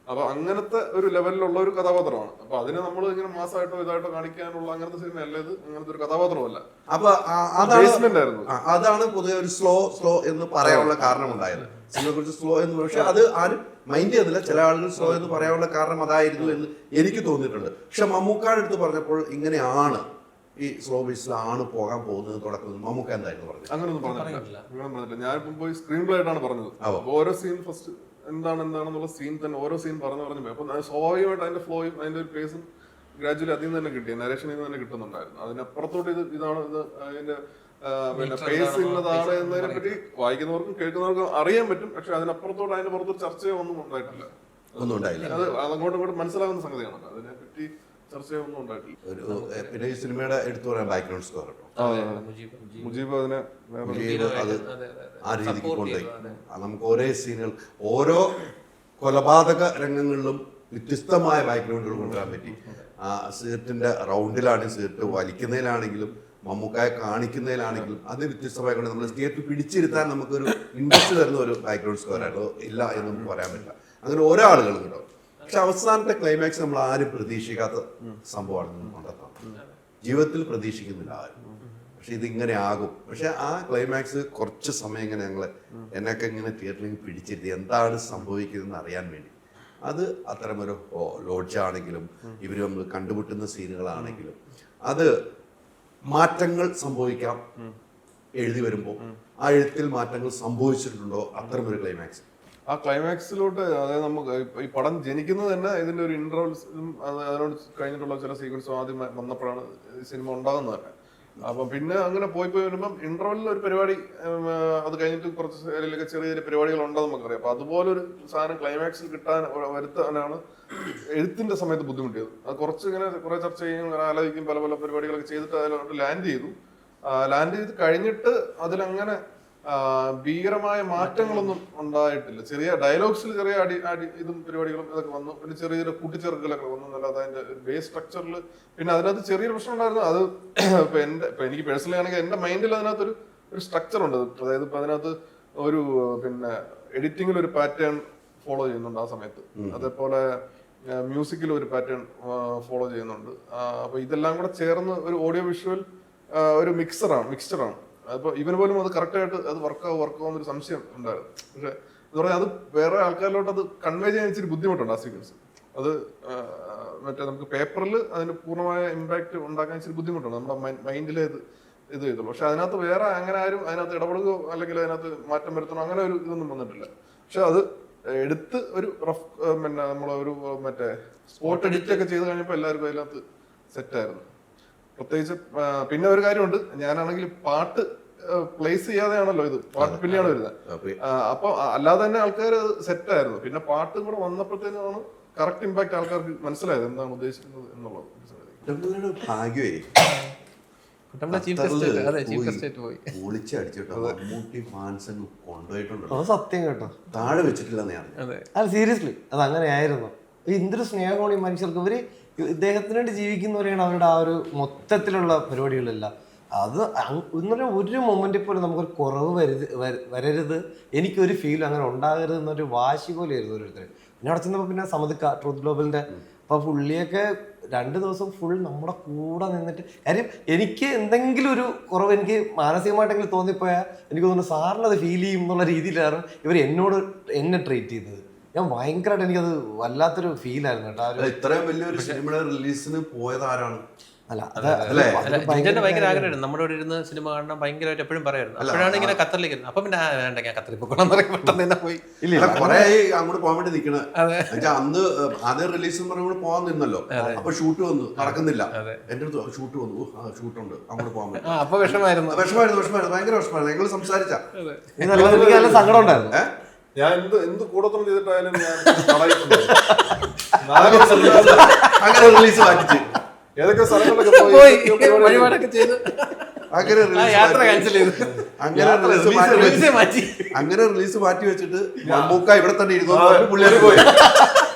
അപ്പൊ അങ്ങനത്തെ ഒരു ലെവലിലുള്ള ഒരു കഥാപാത്രമാണ്. അപ്പൊ അതിനെ നമ്മൾ ഇങ്ങനെ മാസമായിട്ടോ ഇതായിട്ടോ കാണിക്കാനുള്ള അങ്ങനത്തെ സിനിമയല്ല ഇത്. അങ്ങനത്തെ ഒരു കഥാപാത്രമല്ല. അപ്പൊ ബേസ്മെന്റ് ആയിരുന്നു. അതാണ് പൊതുവെ ഒരു സ്ലോ എന്ന് പറയാനുള്ള കാരണം ഉണ്ടായത്. സിനിമയെ കുറിച്ച് സ്ലോ എന്ന്, പക്ഷെ അത് ആരും മൈൻഡ് ചെയ്യുന്നില്ല. ചില ആളുകൾ സ്ലോ എന്ന് പറയാനുള്ള കാരണം അതായിരുന്നു എന്ന് എനിക്ക് തോന്നിയിട്ടുണ്ട്. പക്ഷെ മമ്മൂക്കാട് അടുത്ത് പറഞ്ഞപ്പോൾ ഇങ്ങനെയാണ് ഈ സ്ലോ ബേസിലാണ് പോകാൻ പോകുന്നത് തുടക്കുന്നത്. മമ്മൂക്ക എന്തായിരുന്നു പറഞ്ഞത്? അങ്ങനൊന്നും പറഞ്ഞില്ല. ഞാനിപ്പം പോയി സ്ക്രീൻ പ്ലേ ആയിട്ടാണ് പറഞ്ഞത്. ഓരോ സീൻ ഫസ്റ്റ് എന്താണെന്നുള്ള സീൻ തന്നെ ഓരോ സീൻ പറഞ്ഞു പോയി. അപ്പൊ സ്വാഭാവികമായിട്ട് അതിന്റെ ഫ്ലോയും അതിന്റെ ഒരു പേസും ഗ്രാജുവലി അതിൽ നിന്ന് തന്നെ കിട്ടി, നരേഷനിൽ നിന്ന് തന്നെ കിട്ടുന്നുണ്ടായിരുന്നു. അതിനപ്പുറത്തോട്ട് ഇതാണ് അതിന്റെ പിന്നെ പേസ് ഇന്നതാണ് എന്നതിനെ പറ്റി വായിക്കുന്നവർക്കും കേൾക്കുന്നവർക്കും അറിയാൻ പറ്റും. പക്ഷെ അതിനപ്പുറത്തോട്ട് അതിന്റെ പുറത്തൊരു ചർച്ചയോ ഒന്നും ഉണ്ടായിട്ടില്ല. അത് അങ്ങോട്ടും ഇങ്ങോട്ടും മനസ്സിലാകുന്ന സംഗതിയാണ്. അതിനെപ്പറ്റി ചർച്ചയോ ഒന്നും ഉണ്ടായിട്ടില്ല. പിന്നെ ഈ സിനിമയുടെ എടുത്തു പറയാൻ ബാക്ക്ഗ്രൗണ്ട് സ്കോർ കേട്ടോ. മുജീബ് അതിനെ അത് ആ രീതിക്ക് കൊണ്ടുപോയി. നമുക്ക് ഓരോ സീനുകൾ, ഓരോ കൊലപാതക രംഗങ്ങളിലും വ്യത്യസ്തമായ ബാക്ക്ഗ്രൗണ്ടുകൾ കൊണ്ടുവരാൻ പറ്റി. ആ സീറ്റിന്റെ റൗണ്ടിലാണെങ്കിൽ സീറ്റ് വലിക്കുന്നതിലാണെങ്കിലും മമ്മൂക്കായെ കാണിക്കുന്നതിലാണെങ്കിലും അത് വ്യത്യസ്തമായി കൊണ്ട് നമ്മൾ തിയേറ്ററിൽ പിടിച്ചിരുത്താൻ നമുക്കൊരു ഇൻട്രസ്റ്റ് തരുന്ന ഒരു ബാക്ക്ഗ്രൗണ്ട് സ്കോർ ആയിരുന്നു. ഇല്ല എന്ന് നമുക്ക് പറയാൻ പറ്റില്ല. അങ്ങനെ ഓരോ ആളുകളും കേട്ടോ. പക്ഷെ അവസാനത്തെ ക്ലൈമാക്സ് നമ്മൾ ആരും പ്രതീക്ഷിക്കാത്ത സംഭവമാണ് നമ്മൾ കണ്ടെത്താം. ജീവിതത്തിൽ പ്രതീക്ഷിക്കുന്നില്ല ആരും. പക്ഷെ ഇതിങ്ങനെ ആകും. പക്ഷെ ആ ക്ലൈമാക്സ് കുറച്ച് സമയം ഇങ്ങനെ എന്നൊക്കെ ഇങ്ങനെ തിയേറ്ററിൽ പിടിച്ചിരുത്തി എന്താണ് സംഭവിക്കുന്നതെന്ന് അറിയാൻ വേണ്ടി. അത് അത്തരമൊരു ലോഡ്ജാണെങ്കിലും ഇവർ നമ്മൾ കണ്ടുമുട്ടുന്ന സീനുകളാണെങ്കിലും അത് മാറ്റങ്ങൾ സംഭവിക്കാം. എഴുതി വരുമ്പോൾ ആ എഴുത്തിൽ മാറ്റങ്ങൾ സംഭവിച്ചിട്ടുണ്ടോ അത്തരമൊരു ക്ലൈമാക്സ്. ആ ക്ലൈമാക്സിലോട്ട്, അതായത് നമുക്ക് ഈ പടം ജനിക്കുന്നത് തന്നെ ഇതിന്റെ ഒരു ഇന്റർവെൽസും അതിനോട് കഴിഞ്ഞിട്ടുള്ള ചില സീക്വൻസും ആദ്യം വന്നപ്പോഴാണ് ഈ സിനിമ ഉണ്ടാകുന്നത് തന്നെ. അപ്പൊ പിന്നെ അങ്ങനെ പോയി വരുമ്പം ഇന്റർവെല്ലിൽ ഒരു പരിപാടി, അത് കഴിഞ്ഞിട്ട് കുറച്ച് ചെറിയ ചെറിയ പരിപാടികൾ ഉണ്ടെന്ന് നമുക്കറിയാം. അപ്പൊ അതുപോലൊരു സാധനം ക്ലൈമാക്സിൽ വരുത്താനാണ് എഴുത്തിന്റെ സമയത്ത് ബുദ്ധിമുട്ടിയത്. അത് കുറച്ച് ഇങ്ങനെ കുറെ ചർച്ച ചെയ്യും, ആലോചിക്കും, പല പല പരിപാടികളൊക്കെ ചെയ്തിട്ട് അതിലോട്ട് ലാൻഡ് ചെയ്തു. ലാൻഡ് ചെയ്ത് കഴിഞ്ഞിട്ട് അതിലങ്ങനെ ഭീകരമായ മാറ്റങ്ങളൊന്നും ഉണ്ടായിട്ടില്ല. ചെറിയ ഡയലോഗ്സിൽ ചെറിയ ഇതും പരിപാടികളും ഇതൊക്കെ വന്നു. പിന്നെ ചെറിയ ചെറിയ കൂട്ടിച്ചേർക്കലൊക്കെ വന്നു. അല്ലാതെ അതിന്റെ ബേസ് സ്ട്രക്ചറിൽ പിന്നെ അതിനകത്ത് ചെറിയൊരു പ്രശ്നം ഉണ്ടായിരുന്നു. അത് ഇപ്പൊ എനിക്ക് പേഴ്സണലി ആണെങ്കിൽ എന്റെ മൈൻഡിൽ അതിനകത്തൊരു സ്ട്രക്ചർ ഉണ്ട്. അതായത് ഇപ്പൊ അതിനകത്ത് ഒരു പിന്നെ എഡിറ്റിംഗിൽ ഒരു പാറ്റേൺ ഫോളോ ചെയ്യുന്നുണ്ട് ആ സമയത്ത്. അതേപോലെ മ്യൂസിക്കിൽ ഒരു പാറ്റേൺ ഫോളോ ചെയ്യുന്നുണ്ട്. അപ്പൊ ഇതെല്ലാം കൂടെ ചേർന്ന് ഒരു ഓഡിയോ വിഷ്വൽ ഒരു മിക്സ്ചറാണ്. അപ്പൊ ഇവന് പോലും അത് കറക്റ്റായിട്ട് അത് വർക്കാവുന്നൊരു സംശയം ഉണ്ടായിരുന്നു. പക്ഷെ എന്ന് പറഞ്ഞാൽ അത് വേറെ ആൾക്കാരിലോട്ട് അത് കൺവേ ചെയ്യാൻ ഇച്ചിരി ബുദ്ധിമുട്ടുണ്ട് ആ സീക്വൻസ്. അത് മറ്റേ നമുക്ക് പേപ്പറിൽ അതിന് പൂർണ്ണമായ ഇമ്പാക്ട് ഉണ്ടാക്കാൻ ഇച്ചിരി ബുദ്ധിമുട്ടുണ്ട്. നമ്മുടെ മൈൻഡിലെ ഇത് ചെയ്തുള്ളൂ. പക്ഷെ അതിനകത്ത് വേറെ അങ്ങനെ ആരും അതിനകത്ത് ഇടപെടുകയോ അല്ലെങ്കിൽ അതിനകത്ത് മാറ്റം വരുത്തണോ അങ്ങനെ ഒരു ഇതൊന്നും വന്നിട്ടില്ല. പക്ഷെ അത് എടുത്ത് ഒരു റഫ് പിന്നെ നമ്മളൊരു മറ്റേ സ്പോട്ട് എഡിറ്റ് ഒക്കെ ചെയ്ത് കഴിഞ്ഞപ്പോൾ എല്ലാവർക്കും അതിനകത്ത് സെറ്റായിരുന്നു. പ്രത്യേകിച്ച് പിന്നെ ഒരു കാര്യമുണ്ട്, ഞാനാണെങ്കിൽ പാട്ട് പ്ലേസ് ചെയ്യാതെയാണല്ലോ ഇത്, പാട്ട് പിന്നെയാണ് വരുന്നത്. അപ്പൊ അല്ലാതെ തന്നെ ആൾക്കാർ സെറ്റായിരുന്നു. പിന്നെ പാട്ട് കൂടെ വന്നപ്പോഴത്തേനാണ് കറക്റ്റ് ഇമ്പാക്ട് ആൾക്കാർക്ക് മനസ്സിലായത് എന്താണ് ഉദ്ദേശിക്കുന്നത് എന്നുള്ളത്. ഭാഗ്യമായി സത്യം കേട്ടോ, താഴെ വെച്ചിട്ടില്ലെന്ന് ഞാൻ. അല്ല സീരിയസ്ലി അത് അങ്ങനെയായിരുന്നു. എന്തൊരു സ്നേഹമാണ് ഈ മനുഷ്യർക്ക്. ഇവര് ഇദ്ദേഹത്തിന് വേണ്ടി ജീവിക്കുന്നവരെയാണ് അവരുടെ ആ ഒരു മൊത്തത്തിലുള്ള പരിപാടികളെല്ലാം. അത് ഇന്നലെ ഒരു മൊമെന്റിൽ പോലും നമുക്കൊരു കുറവ് വരരുത്, എനിക്കൊരു ഫീൽ അങ്ങനെ ഉണ്ടാകരുത് എന്നൊരു വാശി പോലെയായിരുന്നു ഓരോരുത്തർ. പിന്നെ അവിടെ ചെന്നപ്പോൾ പിന്നെ സമ്മതിക്ക ട്രൂത്ത് ഗ്ലോബലിന്റെ അപ്പൊ പുള്ളിയൊക്കെ 2 ദിവസം ഫുൾ നമ്മുടെ കൂടെ നിന്നിട്ട്, കാര്യം എനിക്ക് എന്തെങ്കിലും ഒരു കുറവ് എനിക്ക് മാനസികമായിട്ടെങ്കിലും തോന്നിപ്പോയാൽ എനിക്ക് തോന്നുന്നു സാറിന് അത് ഫീൽ ചെയ്യും എന്നുള്ള രീതിയിലാണ് ഇവർ എന്നെ ട്രീറ്റ് ചെയ്തത്. ഞാൻ ഭയങ്കരമായിട്ട് എനിക്കത് വല്ലാത്തൊരു ഫീലായിരുന്നു കേട്ടോ. ഇത്രയും വലിയൊരു സിനിമയുടെ റിലീസിന് പോയത് ആരാണ്? ഭയങ്കര ആഗ്രഹമായിരുന്നു നമ്മുടെ ഇവിടെ ഇരുന്ന് സിനിമ കാണാൻ ഭയങ്കരമായിട്ട് എപ്പോഴും പറയായിരുന്നു. അപ്പോഴാണ് ഇങ്ങനെ ഖത്തറിലേക്ക്. അപ്പൊ പിന്നെ വേണ്ട, ഞാൻ ഖത്തറിൽ പോകണം പെട്ടെന്ന് തന്നെ പോയി. കുറെ അങ്ങോട്ട് പോകാൻ വേണ്ടി നിൽക്കണ. അന്ന് ആദ്യം റിലീസ് പറയുമ്പോൾ പോകാൻ നിന്നല്ലോ. അപ്പൊ ഷൂട്ട് വന്നു, നടക്കുന്നില്ല. എന്റെ അടുത്ത് ഷൂട്ട് വന്നു, ഷൂട്ടുണ്ട്, അങ്ങോട്ട് പോകാൻ പറ്റും. അപ്പൊ വിഷമായിരുന്നു ഭയങ്കര വിഷമായിരുന്നു. ഞങ്ങൾ സംസാരിച്ച നല്ല സങ്കടം ഉണ്ടായിരുന്നു. ഞാൻ എന്ത് കൂടത്തോളം ചെയ്തിട്ടായാലും ഞാൻ കളയിട്ടുണ്ട്. 4 വർഷം അങ്ങനെ റിലീസ് മാറ്റിച്ച് ഏതൊക്കെ സ്ഥലങ്ങളിലൊക്കെ പോയി പോയി പരിപാടി വഴിപാടൊക്കെ ചെയ്ത് അങ്ങനെ ആ യാത്ര ക്യാൻസൽ ചെയ്തു. അങ്ങനെ റിലീസ് മാറ്റി വെച്ചിട്ട് മമ്മൂക്ക ഇവിടെ തന്നെ ഇരുന്നു പുള്ളിയെ പോയി.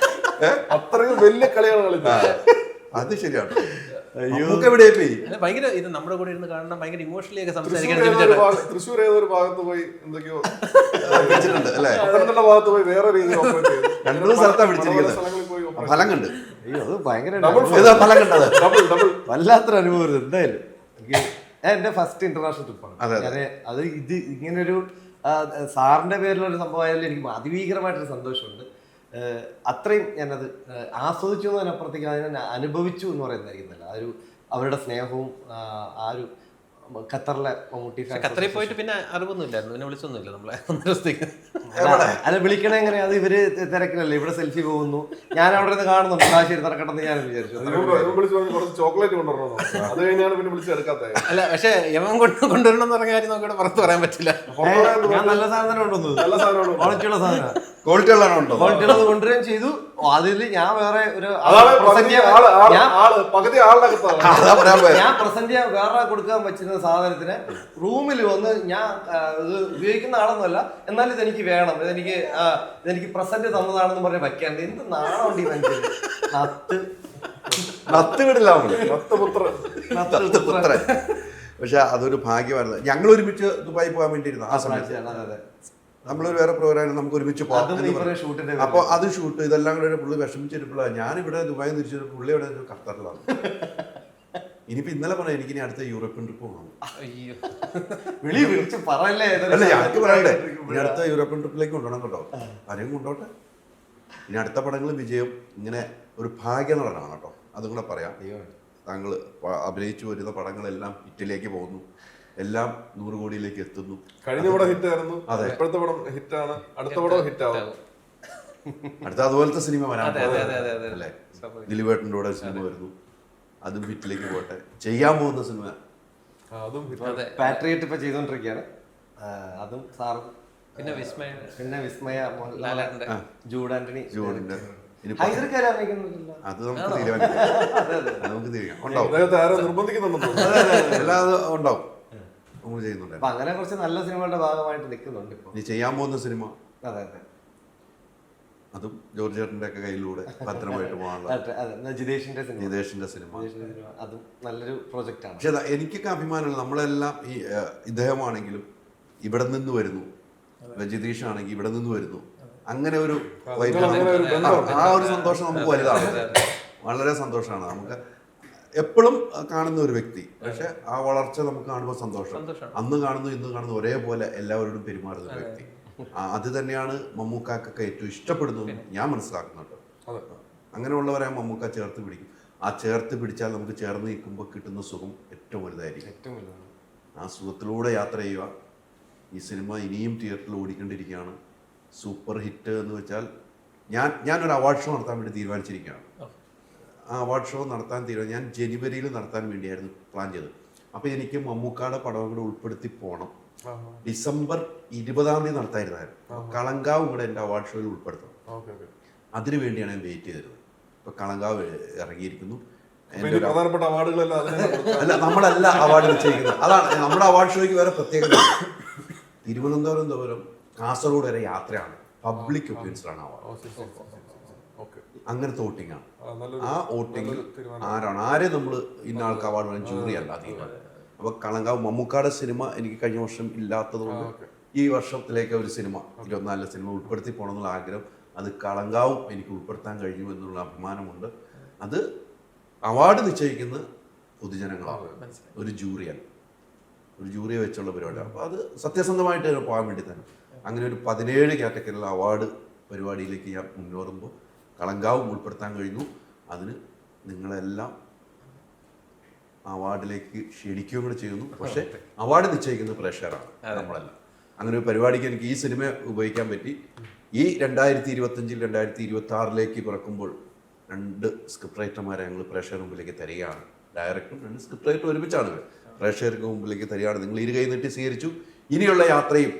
അത്രയും വലിയ കളിയാണ് കളിച്ചത്. അത് ശരിയാണ്. മമ്മൂക്ക എവിടെയാ പോയി? അല്ല, ഭയങ്കര ഇത് നമ്മുടെ കൂടെ ഇരുന്ന് കാണണം, ഭയങ്കര ഇമോഷണലി ഒക്കെ തൃശ്ശൂർ സംസാരിക്കാൻ. തൃശ്ശൂർ ഏതൊരു ഭാഗത്ത് പോയി എന്തൊക്കെയോ വിളിച്ചിട്ടുണ്ട് അല്ലേ? പത്തനംതിട്ട ഭാഗത്ത് പോയി വേറെ രീതിയിൽ ഓപ്പറേറ്റ് ചെയ്തു. 2 സ്ഥലത്താണ് പിടിച്ചിരിക്കുന്നത്. സ്ഥലങ്ങളിൽ പോയി operate ഫലം കണ്ട് അയ്യോ അത് ഭയങ്കര ഏതാ ഫലം കണ്ടത്? ഡബിൾ വല്ലാത്തൊരു അനുഭവം എന്തായാലും. എന്റെ ഫസ്റ്റ് ഇന്റർനാഷണൽ ട്രിപ്പാണ്. അതെ. അത് ഇത് ഇങ്ങനൊരു സാറിന്റെ പേരിലൊരു സംഭവമായാലും എനിക്ക് അതിഭീകരമായിട്ടൊരു സന്തോഷമുണ്ട്. അത്രയും ഞാനത് ആസ്വദിച്ചു എന്നതിനപ്പുറത്തേക്ക് അതിനെ അനുഭവിച്ചു എന്ന് പറയുന്നതായിരിക്കുന്നില്ല. ആ ഒരു അവരുടെ സ്നേഹവും ആ ഒരു ഖത്തറിലെ മമ്മൂട്ടി ഖത്തറിൽ പോയിട്ട് പിന്നെ അറിവൊന്നും ഇല്ലായിരുന്നു, പിന്നെ വിളിച്ചൊന്നുമില്ല നമ്മളെ 1 ദിവസത്തേക്ക്. അത് വിളിക്കണേ എങ്ങനെ? അത് ഇവര് തിരക്കിലല്ലേ, ഇവിടെ സെൽഫി പോകുന്നു, ഞാൻ അവിടെ നിന്ന് കാണുന്നുണ്ട്, ശരി നടക്കട്ടെന്ന് ഞാൻ വിചാരിച്ചു. കുറച്ച് ചോക്ലേറ്റ് കൊണ്ടുവരണോ, അത് കഴിഞ്ഞാണ് പിന്നെ വിളിച്ച് എടുക്കാത്ത. അല്ല, പക്ഷെ യമൻ കൊണ്ടുവരണം എന്ന് പറഞ്ഞ കാര്യം നമുക്ക് പുറത്ത് പറയാൻ പറ്റില്ല. ഞാൻ നല്ല സാധനം കൊണ്ടുവന്നത്, നല്ല സാധനമാണ്, ക്വാളിറ്റിയുള്ള സാധനം, ക്വാളിറ്റി ഉള്ളതാണോ? ക്വാളിറ്റി ഉള്ളത് കൊണ്ടുവരികയും ചെയ്തു. അതിൽ ഞാൻ വേറെ ഒരു പകുതി ആളിനകത്താണ് ഞാൻ പ്രസന്റ് ചെയ്യാൻ വേറെ കൊടുക്കാൻ പറ്റുന്ന സാധനത്തിന് റൂമിൽ വന്ന് ഞാൻ ഇത് ഉപയോഗിക്കുന്ന ആളൊന്നുമല്ല, എന്നാലും ഇതെനിക്ക് വേണം, ഇതെനിക്ക് പ്രസന്റ് തന്നതാണെന്ന് പറഞ്ഞ് വയ്ക്കാണ്ട് എന്ത് നാണമുണ്ട് ഈ മനുഷ്യൻ. നത്ത് വിടില്ല നത്തുപുത്രൻ. പക്ഷെ അതൊരു ഭാഗ്യമായിരുന്നു. ഞങ്ങൾ ഒരുമിച്ച് ദുബായി പോകാൻ വേണ്ടിയിരുന്നു ആ സമയത്ത്. നമ്മളൊരു വേറെ പ്രോഗ്രാം നമുക്ക് ഒരുമിച്ച് പോകാം. അപ്പോൾ അത് ഷൂട്ട് ഇതെല്ലാം കൂടെ പുള്ളി വിഷമിച്ചിരിക്കുമ്പോഴാണ് ഞാനിവിടെ ദുബായി തിരിച്ചു, പുള്ളി ഇവിടെ ഖത്തറിലാണ്. ഇനിയിപ്പോ ഇന്നലെ പറഞ്ഞ എനിക്ക് ഇനി അടുത്ത യൂറോപ്യൻ ട്രിപ്പ് പോകണം. അയ്യോ, വിളി വിളിച്ച് പറയല്ലേ. അല്ല ഞങ്ങൾക്ക് പറയണ്ടേ, ഇനി അടുത്ത യൂറോപ്യൻ ട്രിപ്പിലേക്ക് കൊണ്ടുപോകണം കേട്ടോ. ആരെയും കൊണ്ടോട്ടെ. ഇനി അടുത്ത പടങ്ങൾ വിജയം ഇങ്ങനെ ഒരു ഭാഗ്യനടനാണ് കേട്ടോ, അതും കൂടെ പറയാം. താങ്കൾ അഭിനയിച്ചു വരുന്ന പടങ്ങളെല്ലാം ഹിറ്റിലേക്ക് പോകുന്നു, എല്ലാം 100 കോടിയിലേക്ക് എത്തുന്നു. കഴിഞ്ഞ പടം ഹിറ്റ് ആയിരുന്നു, ഇപ്പോഴത്തെ പടം ഹിറ്റാണ്, അടുത്ത പടം ഹിറ്റ് ആവും. അടുത്ത അതുപോലത്തെ സിനിമ വരാൻ അല്ലേ? ദിലീപേട്ടൻ്റെ കൂടെ സിനിമ വരുന്നു, അതും ഹിറ്റിലേക്ക് പോട്ടെ. ചെയ്യാൻ പോകുന്ന സിനിമ അതും പാട്രിയറ്റ് ഇപ്പൊ ചെയ്തോണ്ടിരിക്കുകയാണ്. അതും സാറും പിന്നെ വിസ്മയ ലാലേട്ടന്റെ ജൂഡ് ആന്റണി ജൂഡിന്റെ അത് നമുക്ക് തീരുമാനിക്കാം. ഉണ്ടാവും, നിർബന്ധിക്കുന്നുണ്ടോ? എല്ലാം ഉണ്ടാവും, നമ്മൾ ചെയ്യുന്നുണ്ട്. അപ്പൊ അങ്ങനെ കുറച്ച് നല്ല സിനിമകളുടെ ഭാഗമായിട്ട് നിൽക്കുന്നുണ്ട് ഇപ്പൊ. നീ ചെയ്യാൻ പോകുന്ന സിനിമ അതെ അതെ, അതും ജോർജ് ചേട്ടന്റെ ഒക്കെ കയ്യിലൂടെ ഭദ്രമായിട്ട് പോകാനുള്ള ജിതേഷിന്റെ സിനിമ, അതും നല്ലൊരു പ്രൊജക്റ്റാണ്. പക്ഷെ എനിക്കൊക്കെ അഭിമാനമാണ്. നമ്മളെല്ലാം ഈ ഇദ്ദേഹമാണെങ്കിലും ഇവിടെ നിന്ന് വരുന്നു, ജിതീഷ് ആണെങ്കിൽ ഇവിടെ നിന്ന് വരുന്നു, അങ്ങനെ ഒരു ആ ഒരു സന്തോഷം നമുക്ക് വലുതാണ്, വളരെ സന്തോഷമാണ്. നമുക്ക് എപ്പോഴും കാണുന്ന ഒരു വ്യക്തി, പക്ഷെ ആ വളർച്ച നമുക്ക് കാണുമ്പോൾ സന്തോഷം. അന്ന് കാണുന്നു ഇന്ന് കാണുന്നു ഒരേപോലെ എല്ലാവരോടും പെരുമാറുന്ന ഒരു വ്യക്തി. അത് തന്നെയാണ് മമ്മൂക്കാക്കൊക്കെ ഏറ്റവും ഇഷ്ടപ്പെടുന്നത് ഞാൻ മനസ്സിലാക്കുന്നുണ്ട്. അങ്ങനെയുള്ളവരെ മമ്മൂക്ക ചേർത്ത് പിടിക്കും. ആ ചേർത്ത് പിടിച്ചാൽ നമുക്ക് ചേർന്ന് നിൽക്കുമ്പോൾ കിട്ടുന്ന സുഖം ഏറ്റവും വലുതായിരിക്കും. ആ സുഖത്തിലൂടെ യാത്ര ചെയ്യുക. ഈ സിനിമ ഇനിയും തിയേറ്ററിൽ ഓടിക്കൊണ്ടിരിക്കുകയാണ്. സൂപ്പർ ഹിറ്റ് എന്ന് വെച്ചാൽ ഞാനൊരു അവാർഡ് ഷോ നടത്താൻ വേണ്ടി തീരുമാനിച്ചിരിക്കുകയാണ്. ആ അവാർഡ് ഷോ നടത്താൻ ഞാൻ ജനുവരിയിൽ നടത്താൻ വേണ്ടിയായിരുന്നു പ്ലാൻ ചെയ്തത്. അപ്പോൾ എനിക്ക് മമ്മൂക്കായുടെ പടവും കൂടെ ഉൾപ്പെടുത്തി പോകണം. ഡിസംബർ 20-ാം തീയതി നടത്തായിരുന്നായിരുന്നു. കളങ്കാവും കൂടെ എൻ്റെ അവാർഡ് ഷോയിൽ ഉൾപ്പെടുത്തണം. അതിനു വേണ്ടിയാണ് ഞാൻ വെയിറ്റ് ചെയ്തിരുന്നത്. ഇപ്പോൾ കളങ്കാവ് ഇറങ്ങിയിരിക്കുന്നു. പ്രധാനപ്പെട്ട അവാർഡുകളെല്ലാം അല്ല, നമ്മളല്ല അവാർഡ് വെച്ചിരിക്കുന്നത്. അതാണ് നമ്മുടെ അവാർഡ് ഷോയ്ക്ക് വേറെ പ്രത്യേകത. തിരുവനന്തപുരം കാസർഗോഡ് വരെ യാത്രയാണ്, പബ്ലിക് ഒപ്പീനിയൻസിലാണ് അവാർഡ്. അങ്ങനത്തെ വോട്ടിംഗ് ആണ്. ആ വോട്ടിങ്ങിൽ ആരെ നമ്മൾ ഇന്ന ആൾക്ക് അവാർഡ് വേണം ജൂറി അല്ല തീരുമാനം. അപ്പോൾ കളങ്കാവ് മമ്മൂക്കായുടെ സിനിമ എനിക്ക് കഴിഞ്ഞ വർഷം ഇല്ലാത്തതുകൊണ്ട് ഈ വർഷത്തിലേക്ക് ഒരു സിനിമ 24 സിനിമ ഉൾപ്പെടുത്തി പോകണമെന്നുള്ള ആഗ്രഹം, അത് കളങ്കാവും എനിക്ക് ഉൾപ്പെടുത്താൻ കഴിഞ്ഞു എന്നുള്ള അഭിമാനമുണ്ട്. അത് അവാർഡ് നിശ്ചയിക്കുന്ന പൊതുജനങ്ങളാണ്, ഒരു ജൂറിയല്ല, ഒരു ജൂറിയെ വെച്ചുള്ള പരിപാടിയാണ്. അപ്പോൾ അത് സത്യസന്ധമായിട്ട് പോകാൻ വേണ്ടി തന്നെ അങ്ങനെ ഒരു 17 കാറ്റഗറിയിലുള്ള അവാർഡ് പരിപാടിയിലേക്ക് ഞാൻ മുന്നേറുമ്പോൾ കളങ്കാവും ഉൾപ്പെടുത്താൻ കഴിഞ്ഞു. അതിന് നിങ്ങളെല്ലാം അവാർഡിലേക്ക് ക്ഷണിക്കുകയും കൂടെ ചെയ്യുന്നു. പക്ഷേ അവാർഡ് നിശ്ചയിക്കുന്ന പ്രേക്ഷകരാണ്, നമ്മളല്ല. അങ്ങനെ ഒരു പരിപാടിക്ക് എനിക്ക് ഈ സിനിമ ഉപയോഗിക്കാൻ പറ്റി. ഈ 2025 2026 പിറക്കുമ്പോൾ 2 സ്ക്രിപ്റ്റ് റൈറ്റർമാരെ ഞങ്ങൾ പ്രേക്ഷകർ മുമ്പിലേക്ക് തരികയാണ്. ഡയറക്ടറും 2 സ്ക്രിപ്റ്റ് റൈറ്റർ ഒരുമിച്ചാണ് പ്രേക്ഷകർക്ക് മുമ്പിലേക്ക് തരികയാണ്. നിങ്ങൾ ഇരു കൈ നീട്ടി സ്വീകരിച്ചു. ഇനിയുള്ള യാത്രയും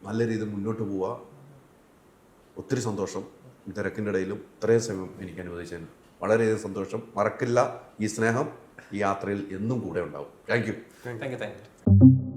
നല്ല രീതിയിൽ മുന്നോട്ട് പോവുക. ഒത്തിരി സന്തോഷം. ഈ തിരക്കിൻ്റെ ഇടയിലും ഇത്രയും സമയം എനിക്ക് അനുവദിച്ചതിന് വളരെയധികം സന്തോഷം. മറക്കില്ല ഈ സ്നേഹം ഈ യാത്രയിൽ എന്നും കൂടെ ഉണ്ടാവും. Thank you. Thank you.